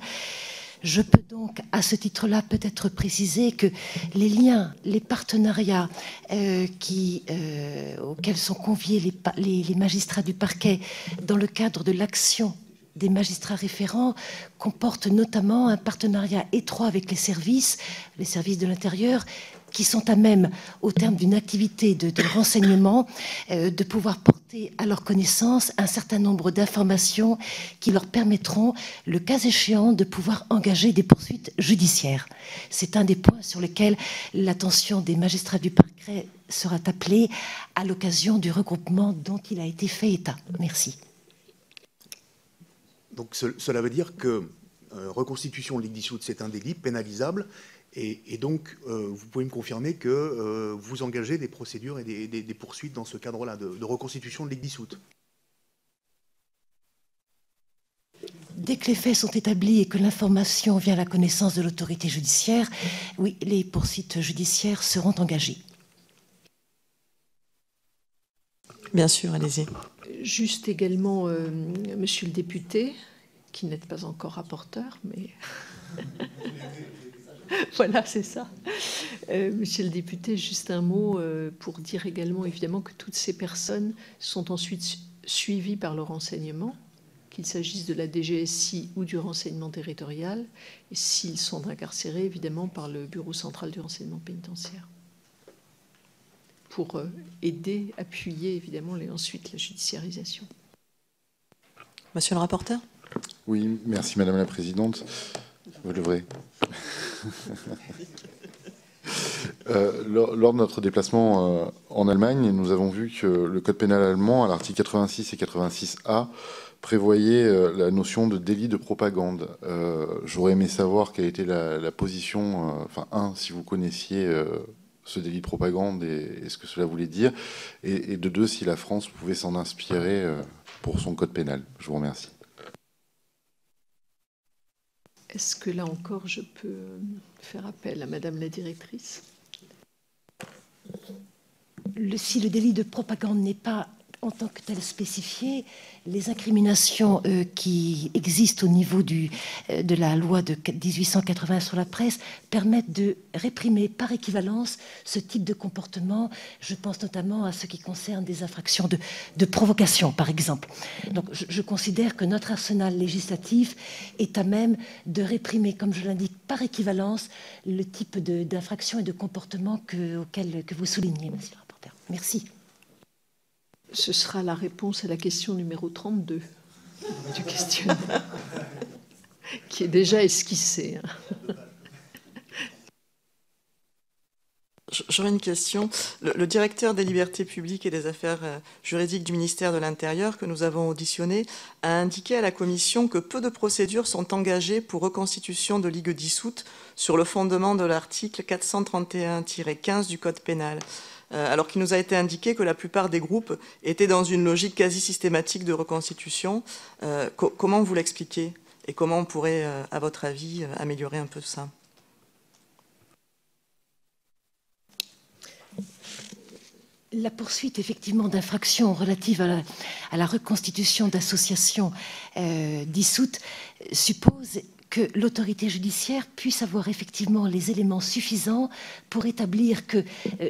Speaker 6: Je peux donc, à ce titre-là, peut-être préciser que les liens, les partenariats auxquels sont conviés les magistrats du parquet dans le cadre de l'action des magistrats référents comporte notamment un partenariat étroit avec les services de l'intérieur, qui sont à même, au terme d'une activité de renseignement, de pouvoir porter à leur connaissance un certain nombre d'informations qui leur permettront, le cas échéant, de pouvoir engager des poursuites judiciaires. C'est un des points sur lesquels l'attention des magistrats du parquet sera appelée à l'occasion du regroupement dont il a été fait état. Merci.
Speaker 5: Donc cela veut dire que reconstitution de ligue dissoute, c'est un délit pénalisable. Et donc, vous pouvez me confirmer que vous engagez des procédures et des poursuites dans ce cadre-là de reconstitution de ligue dissoute.
Speaker 6: Dès que les faits sont établis et que l'information vient à la connaissance de l'autorité judiciaire, oui, les poursuites judiciaires seront engagées.
Speaker 1: Bien sûr, allez-y.
Speaker 2: Juste également, monsieur le député, qui n'êtes pas encore rapporteur, mais... Voilà, c'est ça. Monsieur le député, juste un mot pour dire également, évidemment, que toutes ces personnes sont ensuite suivies par le renseignement, qu'il s'agisse de la DGSI ou du renseignement territorial, et s'ils sont incarcérés, évidemment, par le Bureau central du renseignement pénitentiaire, pour aider, appuyer, évidemment, ensuite la judiciarisation.
Speaker 1: Monsieur le rapporteur ?
Speaker 3: Oui, merci Madame la Présidente. Vous devrez. Lors de notre déplacement en Allemagne, nous avons vu que le code pénal allemand, à l'article 86 et 86A, prévoyait la notion de délit de propagande. J'aurais aimé savoir quelle était la position, si vous connaissiez ce délit de propagande et ce que cela voulait dire, et de deux, si la France pouvait s'en inspirer pour son code pénal. Je vous remercie.
Speaker 2: Est-ce que là encore, je peux faire appel à Madame la directrice ?
Speaker 6: Si le délit de propagande n'est pas en tant que tel spécifié, les incriminations qui existent au niveau de la loi de 1880 sur la presse permettent de réprimer par équivalence ce type de comportement. Je pense notamment à ce qui concerne des infractions de provocation, par exemple. Donc je considère que notre arsenal législatif est à même de réprimer, comme je l'indique, par équivalence, le type d'infraction et de comportement que vous soulignez, monsieur le rapporteur. Merci.
Speaker 2: Ce sera la réponse à la question numéro 32 du questionnaire, qui est déjà esquissée.
Speaker 1: J'aurais une question. Le directeur des libertés publiques et des affaires juridiques du ministère de l'Intérieur, que nous avons auditionné, a indiqué à la Commission que peu de procédures sont engagées pour reconstitution de ligues dissoutes sur le fondement de l'article 431-15 du Code pénal. Alors qu'il nous a été indiqué que la plupart des groupes étaient dans une logique quasi systématique de reconstitution. Comment vous l'expliquez? Et comment on pourrait, à votre avis, améliorer un peu ça?
Speaker 6: La poursuite, effectivement, d'infractions relatives à la reconstitution d'associations dissoutes suppose que l'autorité judiciaire puisse avoir effectivement les éléments suffisants pour établir que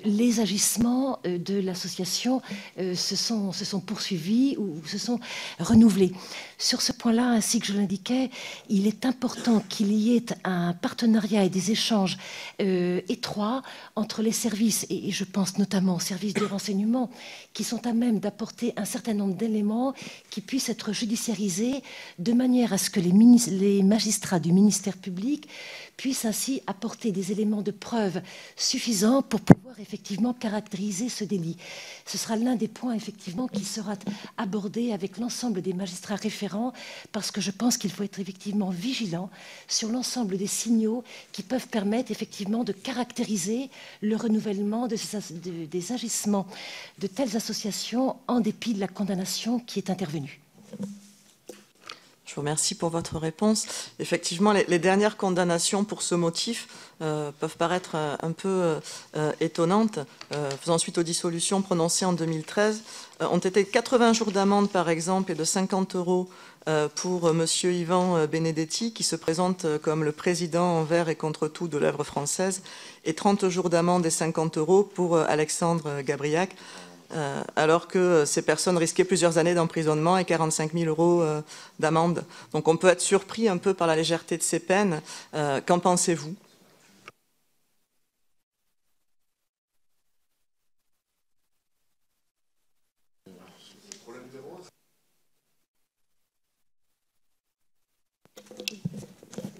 Speaker 6: les agissements de l'association se sont poursuivis ou se sont renouvelés. Sur ce point-là, ainsi que je l'indiquais, il est important qu'il y ait un partenariat et des échanges étroits entre les services, et je pense notamment aux services de renseignement, qui sont à même d'apporter un certain nombre d'éléments qui puissent être judiciarisés de manière à ce que les magistrats du ministère public puissent ainsi apporter des éléments de preuve suffisants pour pouvoir effectivement caractériser ce délit. Ce sera l'un des points effectivement qui sera abordé avec l'ensemble des magistrats référents, parce que je pense qu'il faut être effectivement vigilant sur l'ensemble des signaux qui peuvent permettre effectivement de caractériser le renouvellement des agissements de telles associations en dépit de la condamnation qui est intervenue.
Speaker 1: Je vous remercie pour votre réponse. Effectivement, les dernières condamnations pour ce motif peuvent paraître un peu étonnantes. Faisant suite aux dissolutions prononcées en 2013, ont été 80 jours d'amende, par exemple, et de 50 € pour M. Yvan Benedetti, qui se présente comme le président envers et contre tout de l'œuvre française, et 30 jours d'amende et 50 € pour Alexandre Gabriac. alors que ces personnes risquaient plusieurs années d'emprisonnement et 45 000 € d'amende. Donc on peut être surpris un peu par la légèreté de ces peines. Qu'en pensez-vous ?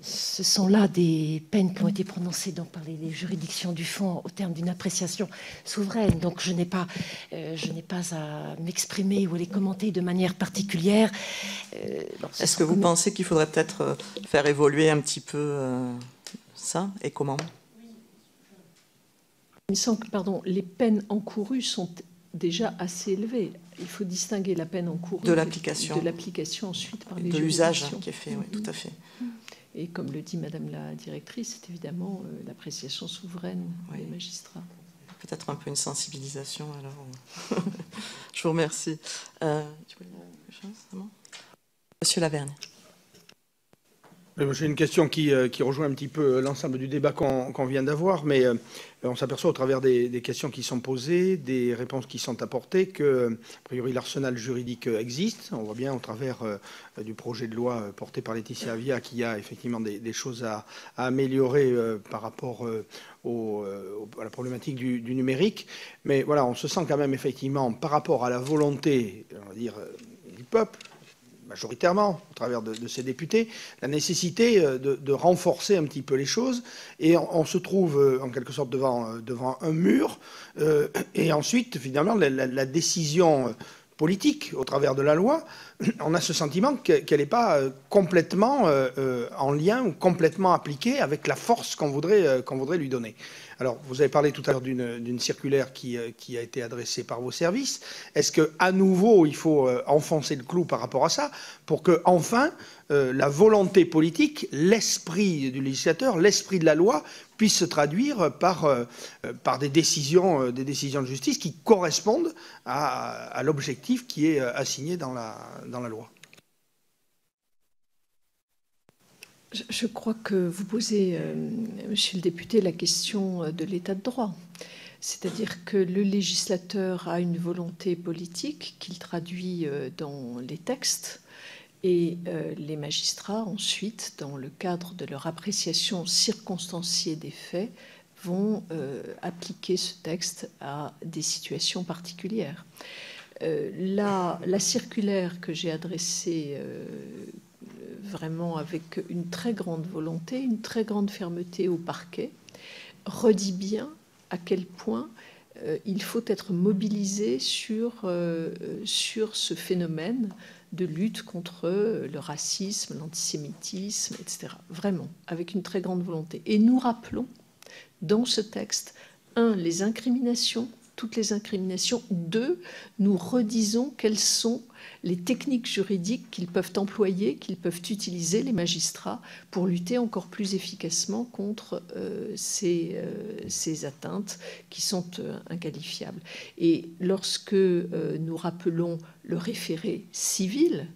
Speaker 6: Ce sont là des peines qui ont été prononcées donc, par les juridictions du fond au terme d'une appréciation souveraine. Donc je n'ai pas à m'exprimer ou à les commenter de manière particulière.
Speaker 1: Est-ce que vous pensez qu'il faudrait peut-être faire évoluer un petit peu ça, et comment ?
Speaker 2: Il me semble que les peines encourues sont déjà assez élevées. Il faut distinguer la peine encourue
Speaker 1: de l'application
Speaker 2: ensuite par les
Speaker 1: de l'usage qui est fait, oui, tout à fait.
Speaker 2: Et comme le dit Madame la directrice, c'est évidemment l'appréciation souveraine des magistrats.
Speaker 1: Peut-être un peu une sensibilisation, alors. Je vous remercie. Tu voulais dire quelque chose, vraiment ? Monsieur Lavergne.
Speaker 7: J'ai une question qui rejoint un petit peu l'ensemble du débat qu'on vient d'avoir, mais on s'aperçoit au travers des questions qui sont posées, des réponses qui sont apportées, que, a priori, l'arsenal juridique existe. On voit bien au travers du projet de loi porté par Laetitia Avia qu'il y a effectivement des choses à améliorer par rapport à la problématique du numérique. Mais voilà, on se sent quand même effectivement, par rapport à la volonté, on va dire, du peuple, majoritairement, au travers de ces députés, la nécessité de renforcer un petit peu les choses. Et on se trouve, en quelque sorte, devant un mur. Et ensuite, finalement, la décision politique, au travers de la loi, on a ce sentiment qu'elle n'est pas complètement en lien ou complètement appliquée avec la force qu'on voudrait lui donner. Alors, vous avez parlé tout à l'heure d'une circulaire qui a été adressée par vos services. Est-ce qu'à nouveau, il faut enfoncer le clou par rapport à ça pour que, enfin, la volonté politique, l'esprit du législateur, l'esprit de la loi puisse se traduire par des décisions de justice qui correspondent à l'objectif qui est assigné dans la loi?
Speaker 2: Je crois que vous posez, monsieur le député, la question de l'état de droit. C'est-à-dire que le législateur a une volonté politique qu'il traduit dans les textes et les magistrats, ensuite, dans le cadre de leur appréciation circonstanciée des faits, vont appliquer ce texte à des situations particulières. La circulaire que j'ai adressée vraiment avec une très grande volonté, une très grande fermeté au parquet, redit bien à quel point il faut être mobilisé sur ce phénomène de lutte contre le racisme, l'antisémitisme, etc. Vraiment, avec une très grande volonté. Et nous rappelons dans ce texte, 1, les incriminations, toutes les incriminations. 2, nous redisons quelles sont les techniques juridiques qu'ils peuvent employer, qu'ils peuvent utiliser, les magistrats, pour lutter encore plus efficacement contre ces atteintes qui sont inqualifiables. Et lorsque nous rappelons le référé civil,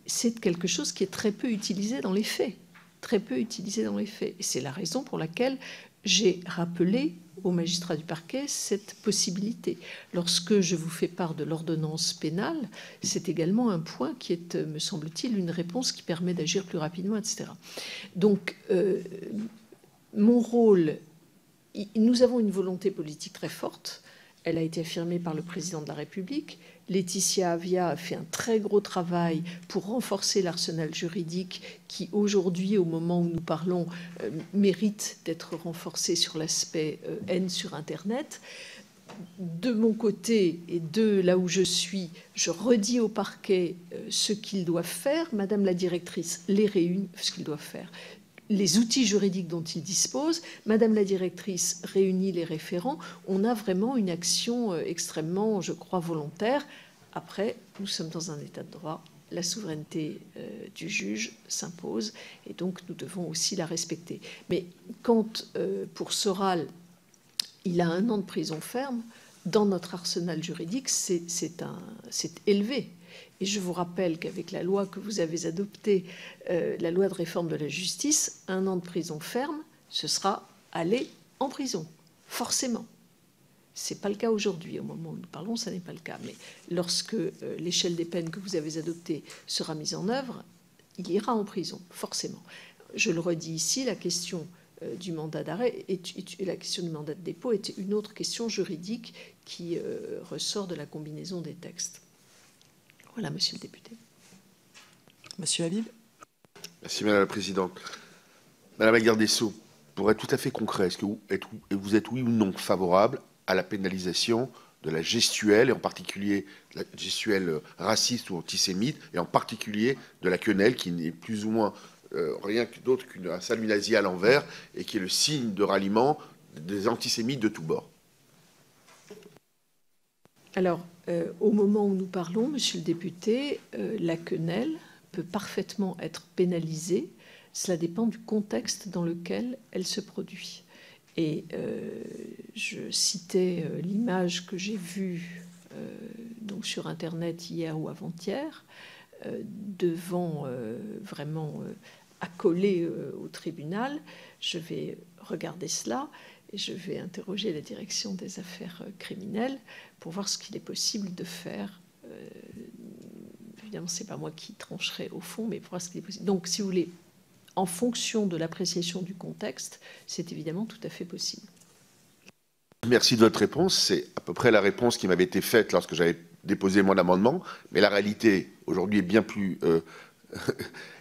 Speaker 2: c'est quelque chose qui est très peu utilisé dans les faits. Très peu utilisé dans les faits. Et c'est la raison pour laquelle j'ai rappelé aux magistrats du parquet cette possibilité. Lorsque je vous fais part de l'ordonnance pénale, c'est également un point qui est, me semble-t-il, une réponse qui permet d'agir plus rapidement, etc. Donc, mon rôle, nous avons une volonté politique très forte. Elle a été affirmée par le président de la République. Laetitia Avia a fait un très gros travail pour renforcer l'arsenal juridique qui, aujourd'hui, au moment où nous parlons, mérite d'être renforcé sur l'aspect haine sur Internet. De mon côté et de là où je suis, je redis au parquet ce qu'ils doivent faire. Madame la directrice les réunit, ce qu'ils doivent faire. Les outils juridiques dont ils disposent, Madame la directrice réunit les référents. On a vraiment une action extrêmement, je crois, volontaire. Après, nous sommes dans un état de droit. La souveraineté du juge s'impose et donc nous devons aussi la respecter. Mais quand, pour Soral, il a 1 an de prison ferme, dans notre arsenal juridique, c'est élevé. Et je vous rappelle qu'avec la loi que vous avez adoptée, la loi de réforme de la justice, 1 an de prison ferme, ce sera aller en prison, forcément. Ce n'est pas le cas aujourd'hui. Au moment où nous parlons, ça n'est pas le cas. Mais lorsque l'échelle des peines que vous avez adoptée sera mise en œuvre, il ira en prison, forcément. Je le redis ici, la question du mandat d'arrêt et la question du mandat de dépôt est une autre question juridique qui ressort de la combinaison des textes. Voilà, monsieur le député.
Speaker 1: Monsieur Habib.
Speaker 4: Merci, Madame la Présidente. Madame la garde des Sceaux, pour être tout à fait concret, est-ce que vous êtes oui ou non favorable à la pénalisation de la gestuelle, et en particulier la gestuelle raciste ou antisémite, et en particulier de la quenelle, qui n'est plus ou moins rien d'autre qu'un salut nazi à l'envers, et qui est le signe de ralliement des antisémites de tous bords?
Speaker 2: Alors, au moment où nous parlons, monsieur le député, la quenelle peut parfaitement être pénalisée. Cela dépend du contexte dans lequel elle se produit. Et je citais l'image que j'ai vue donc sur Internet hier ou avant-hier, devant vraiment accolé au tribunal. Je vais regarder cela et je vais interroger la direction des affaires criminelles pour voir ce qu'il est possible de faire. Évidemment, ce n'est pas moi qui trancherai au fond, mais pour voir ce qu'il est possible. Donc, si vous voulez, en fonction de l'appréciation du contexte, c'est évidemment tout à fait possible.
Speaker 4: Merci de votre réponse. C'est à peu près la réponse qui m'avait été faite lorsque j'avais déposé mon amendement. Mais la réalité, aujourd'hui, est bien plus...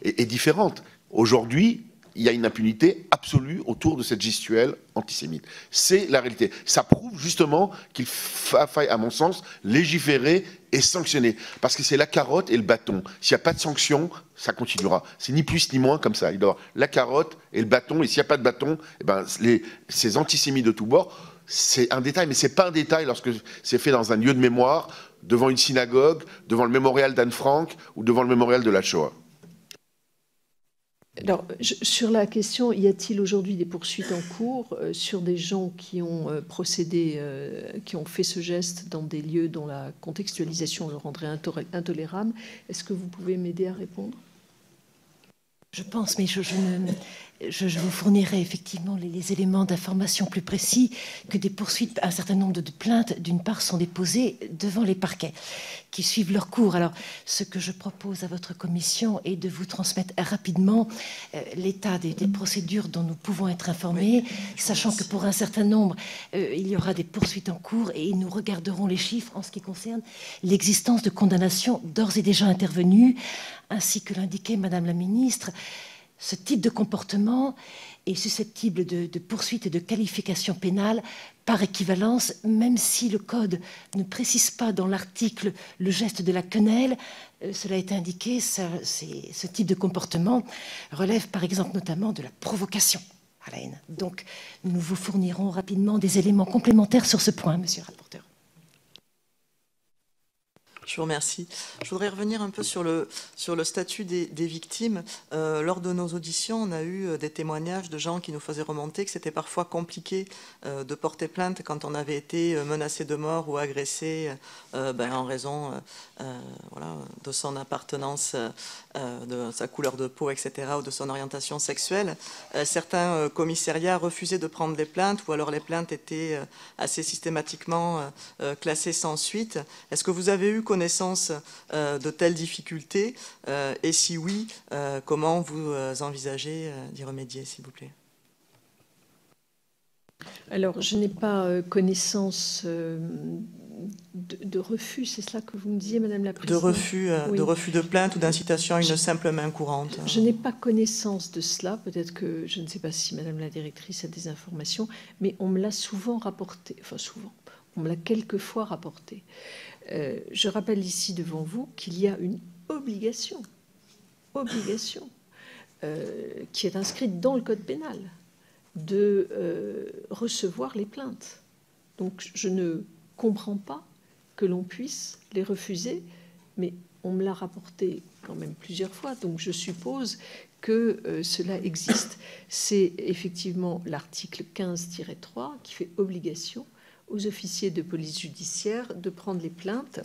Speaker 4: est différente. Aujourd'hui, il y a une impunité absolue autour de cette gestuelle antisémite. C'est la réalité. Ça prouve justement qu'il faille, à mon sens, légiférer et sanctionner. Parce que c'est la carotte et le bâton. S'il n'y a pas de sanction, ça continuera. C'est ni plus ni moins comme ça. Il doit y avoir la carotte et le bâton. Et s'il n'y a pas de bâton, eh ben, ces antisémites de tous bords, c'est un détail. Mais ce n'est pas un détail lorsque c'est fait dans un lieu de mémoire, devant une synagogue, devant le mémorial d'Anne Frank ou devant le mémorial de la Shoah.
Speaker 2: Alors, sur la question, y a-t-il aujourd'hui des poursuites en cours sur des gens qui ont procédé, qui ont fait ce geste dans des lieux dont la contextualisation le rendrait intolérable? Est-ce que vous pouvez m'aider à répondre?
Speaker 6: Je pense, mais je vous fournirai effectivement les éléments d'information plus précis que des poursuites. Un certain nombre de plaintes, d'une part, sont déposées devant les parquets qui suivent leur cours. Alors, ce que je propose à votre commission est de vous transmettre rapidement l'état des procédures dont nous pouvons être informés, sachant que pour un certain nombre, il y aura des poursuites en cours et nous regarderons les chiffres en ce qui concerne l'existence de condamnations d'ores et déjà intervenues, ainsi que l'indiquait Madame la Ministre. Ce type de comportement est susceptible de poursuites et de qualification pénale par équivalence, même si le Code ne précise pas dans l'article le geste de la quenelle. Cela est indiqué, ce type de comportement relève par exemple notamment de la provocation à la haine. Donc nous vous fournirons rapidement des éléments complémentaires sur ce point, monsieur le rapporteur.
Speaker 1: Je vous remercie. Je voudrais revenir un peu sur le statut des victimes. Lors de nos auditions, on a eu des témoignages de gens qui nous faisaient remonter que c'était parfois compliqué de porter plainte quand on avait été menacé de mort ou agressé en raison voilà, de son appartenance, de sa couleur de peau, etc., ou de son orientation sexuelle. Certains commissariats refusaient de prendre les plaintes, ou alors les plaintes étaient assez systématiquement classées sans suite. Est-ce que vous avez eu connaissance de telles difficultés et si oui, comment vous envisagez d'y remédier, s'il vous plaît?
Speaker 2: Alors, je n'ai pas connaissance de refus, c'est cela que vous me disiez, Madame la Présidente?
Speaker 1: Oui. De refus de plainte ou d'incitation à une simple main courante.
Speaker 2: Je n'ai pas connaissance de cela. Peut-être que, je ne sais pas si Madame la Directrice a des informations, mais on me l'a souvent rapporté, enfin souvent, on me l'a quelquefois rapporté. Je rappelle ici devant vous qu'il y a une obligation qui est inscrite dans le Code pénal de recevoir les plaintes. Donc je ne comprends pas que l'on puisse les refuser, mais on me l'a rapporté quand même plusieurs fois, donc je suppose que cela existe. C'est effectivement l'article 15-3 qui fait obligation aux officiers de police judiciaire de prendre les plaintes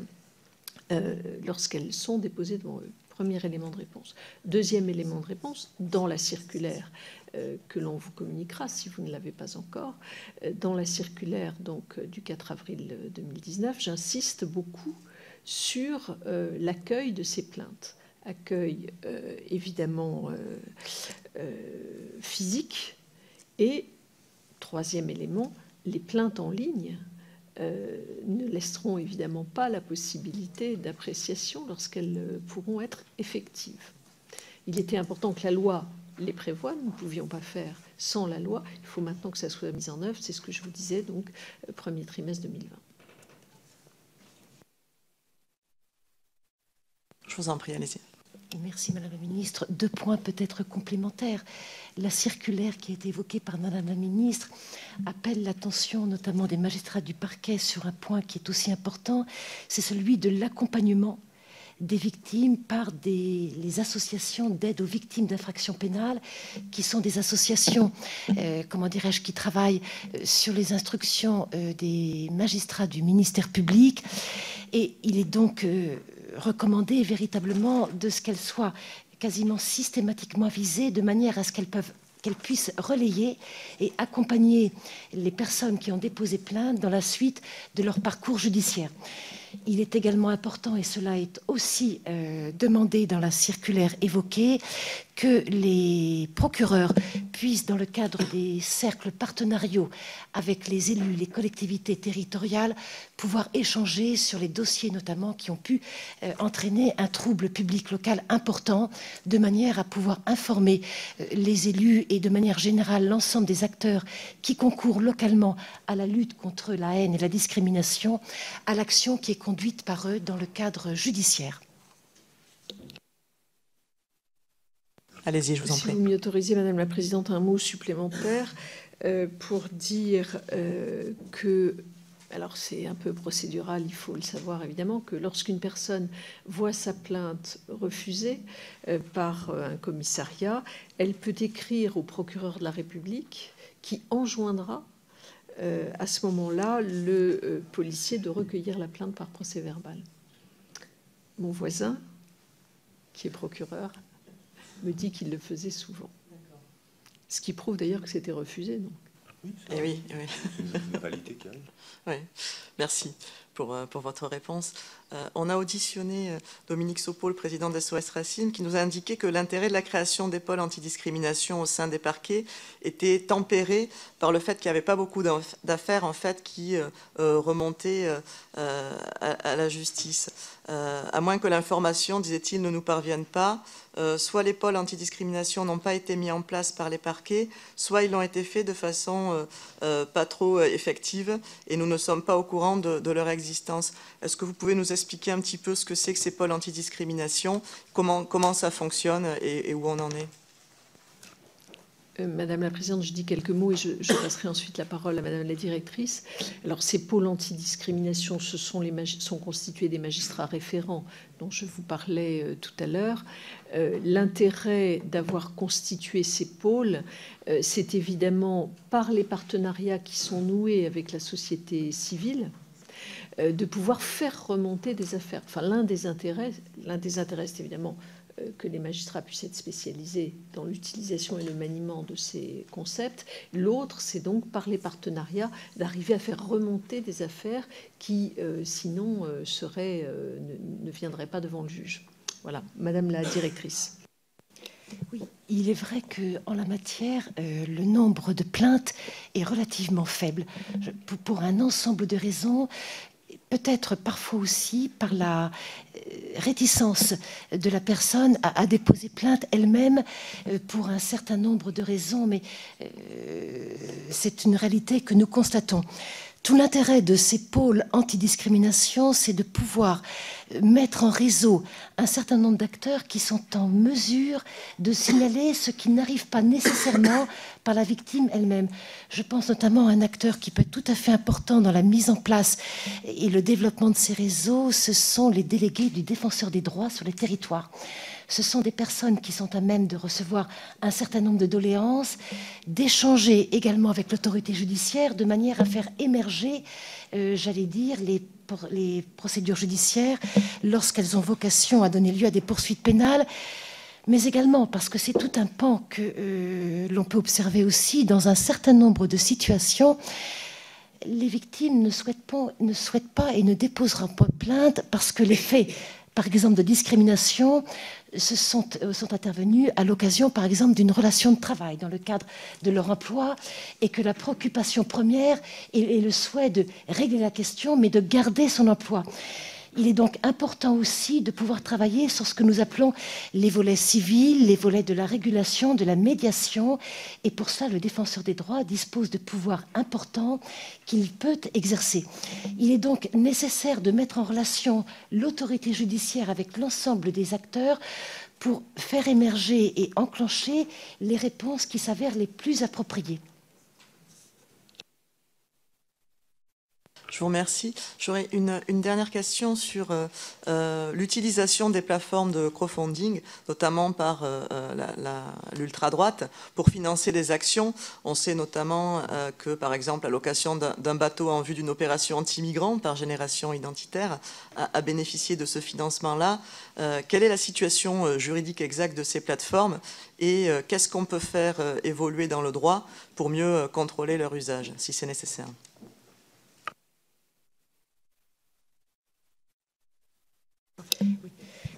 Speaker 2: lorsqu'elles sont déposées devant eux. Premier élément de réponse. Deuxième élément de réponse, dans la circulaire que l'on vous communiquera si vous ne l'avez pas encore, dans la circulaire donc, du 4 avril 2019, j'insiste beaucoup sur l'accueil de ces plaintes. Accueil évidemment physique et, troisième élément, les plaintes en ligne ne laisseront évidemment pas la possibilité d'appréciation lorsqu'elles pourront être effectives. Il était important que la loi les prévoie, nous ne pouvions pas faire sans la loi, il faut maintenant que ça soit mis en œuvre, c'est ce que je vous disais, donc premier trimestre 2020.
Speaker 1: Je vous en prie, allez-y.
Speaker 6: Merci Madame la Ministre. 2 points peut-être complémentaires. La circulaire qui a été évoquée par Madame la Ministre appelle l'attention notamment des magistrats du parquet sur un point qui est aussi important, c'est celui de l'accompagnement des victimes par les associations d'aide aux victimes d'infractions pénales, qui sont des associations, comment dirais-je, qui travaillent sur les instructions des magistrats du ministère public. Et il est donc recommandé véritablement de ce qu'elles soient quasiment systématiquement visées de manière à ce qu'elles puissent relayer et accompagner les personnes qui ont déposé plainte dans la suite de leur parcours judiciaire. Il est également important, et cela est aussi demandé dans la circulaire évoquée, que les procureurs puissent, dans le cadre des cercles partenariaux avec les élus, les collectivités territoriales, pouvoir échanger sur les dossiers notamment qui ont pu entraîner un trouble public local important, de manière à pouvoir informer les élus et de manière générale l'ensemble des acteurs qui concourent localement à la lutte contre la haine et la discrimination, à l'action qui est conduite par eux dans le cadre judiciaire.
Speaker 1: Allez-y, je vous en prie.
Speaker 2: Si vous m'y autorisez, Madame la Présidente, un mot supplémentaire pour dire que, alors c'est un peu procédural, il faut le savoir évidemment, que lorsqu'une personne voit sa plainte refusée par un commissariat, elle peut écrire au procureur de la République qui enjoindra à ce moment-là le policier de recueillir la plainte par procès-verbal. Mon voisin, qui est procureur, me dit qu'il le faisait souvent. Ce qui prouve d'ailleurs que c'était refusé. Donc.
Speaker 1: Et oui, oui.
Speaker 8: C'est une réalité qui arrive.
Speaker 1: Oui, merci pour votre réponse. On a auditionné Dominique Sopot, le président de SOS Racisme, qui nous a indiqué que l'intérêt de la création des pôles antidiscrimination au sein des parquets était tempéré par le fait qu'il n'y avait pas beaucoup d'affaires en fait, qui remontaient à la justice. À moins que l'information, disait-il, ne nous parvienne pas, soit les pôles antidiscrimination n'ont pas été mis en place par les parquets, soit ils l'ont été faits de façon pas trop effective et nous ne sommes pas au courant de leur existence. Est-ce que vous pouvez nous expliquer un petit peu ce que c'est que ces pôles antidiscrimination, comment ça fonctionne et où on en est?
Speaker 2: Madame la Présidente, je dis quelques mots et je passerai ensuite la parole à Madame la Directrice. Alors, ces pôles antidiscrimination, ce sont constitués des magistrats référents dont je vous parlais tout à l'heure. L'intérêt d'avoir constitué ces pôles, c'est évidemment par les partenariats qui sont noués avec la société civile, de pouvoir faire remonter des affaires. Enfin, l'un des intérêts, c'est évidemment que les magistrats puissent être spécialisés dans l'utilisation et le maniement de ces concepts. L'autre, c'est donc par les partenariats d'arriver à faire remonter des affaires qui, sinon, ne viendraient pas devant le juge. Voilà, Madame la Directrice.
Speaker 6: Oui, il est vrai qu'en la matière, le nombre de plaintes est relativement faible, pour un ensemble de raisons. Peut-être parfois aussi par la réticence de la personne à déposer plainte elle-même pour un certain nombre de raisons, mais c'est une réalité que nous constatons. Tout l'intérêt de ces pôles antidiscrimination, c'est de pouvoir mettre en réseau un certain nombre d'acteurs qui sont en mesure de signaler ce qui n'arrive pas nécessairement par la victime elle-même. Je pense notamment à un acteur qui peut être tout à fait important dans la mise en place et le développement de ces réseaux, ce sont les délégués du défenseur des droits sur les territoires. Ce sont des personnes qui sont à même de recevoir un certain nombre de doléances, d'échanger également avec l'autorité judiciaire de manière à faire émerger, j'allais dire, les les procédures judiciaires lorsqu'elles ont vocation à donner lieu à des poursuites pénales, mais également parce que c'est tout un pan que l'on peut observer aussi dans un certain nombre de situations. Les victimes ne souhaitent pas et ne déposeront pas plainte parce que les faits, par exemple, de discrimination sont intervenus à l'occasion, par exemple, d'une relation de travail dans le cadre de leur emploi, et que la préoccupation première est le souhait de régler la question, mais de garder son emploi. Il est donc important aussi de pouvoir travailler sur ce que nous appelons les volets civils, les volets de la régulation, de la médiation. Et pour cela, le défenseur des droits dispose de pouvoirs importants qu'il peut exercer. Il est donc nécessaire de mettre en relation l'autorité judiciaire avec l'ensemble des acteurs pour faire émerger et enclencher les réponses qui s'avèrent les plus appropriées.
Speaker 1: Je vous remercie. J'aurais une dernière question sur l'utilisation des plateformes de crowdfunding, notamment par l'ultra-droite, pour financer des actions. On sait notamment que, par exemple, la location d'un bateau en vue d'une opération anti-migrants par Génération Identitaire a bénéficié de ce financement-là. Quelle est la situation juridique exacte de ces plateformes et qu'est-ce qu'on peut faire évoluer dans le droit pour mieux contrôler leur usage, si c'est nécessaire ?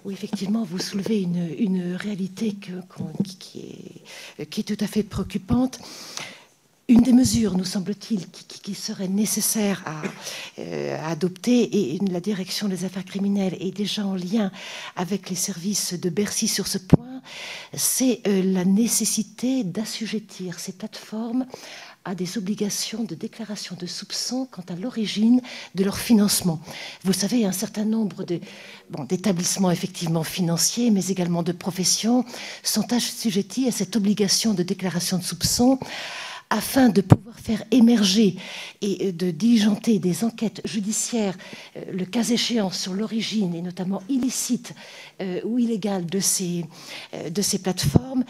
Speaker 6: Oui, effectivement, vous soulevez une réalité qui est tout à fait préoccupante. Une des mesures, nous semble-t-il, qui serait nécessaire à adopter, et la direction des affaires criminelles est déjà en lien avec les services de Bercy sur ce point, c'est la nécessité d'assujettir ces plateformes à des obligations de déclaration de soupçons quant à l'origine de leur financement. Vous savez, un certain nombre d'établissements effectivement financiers, mais également de professions, sont assujettis à cette obligation de déclaration de soupçons afin de pouvoir faire émerger et de diligenter des enquêtes judiciaires, le cas échéant, sur l'origine, et notamment illicite ou illégale de ces plateformes.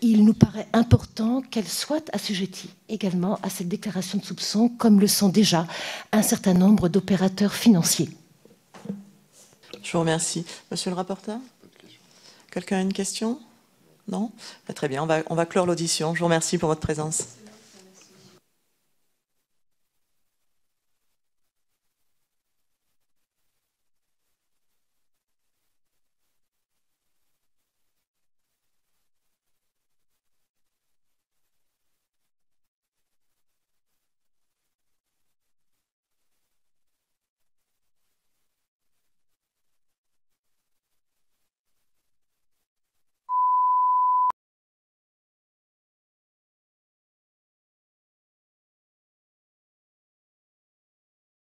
Speaker 6: Il nous paraît important qu'elles soient assujetties également à cette déclaration de soupçon, comme le sont déjà un certain nombre d'opérateurs financiers.
Speaker 1: Je vous remercie. Monsieur le rapporteur ? Quelqu'un a une question ? Non ? Très bien, on va clore l'audition. Je vous remercie pour votre présence.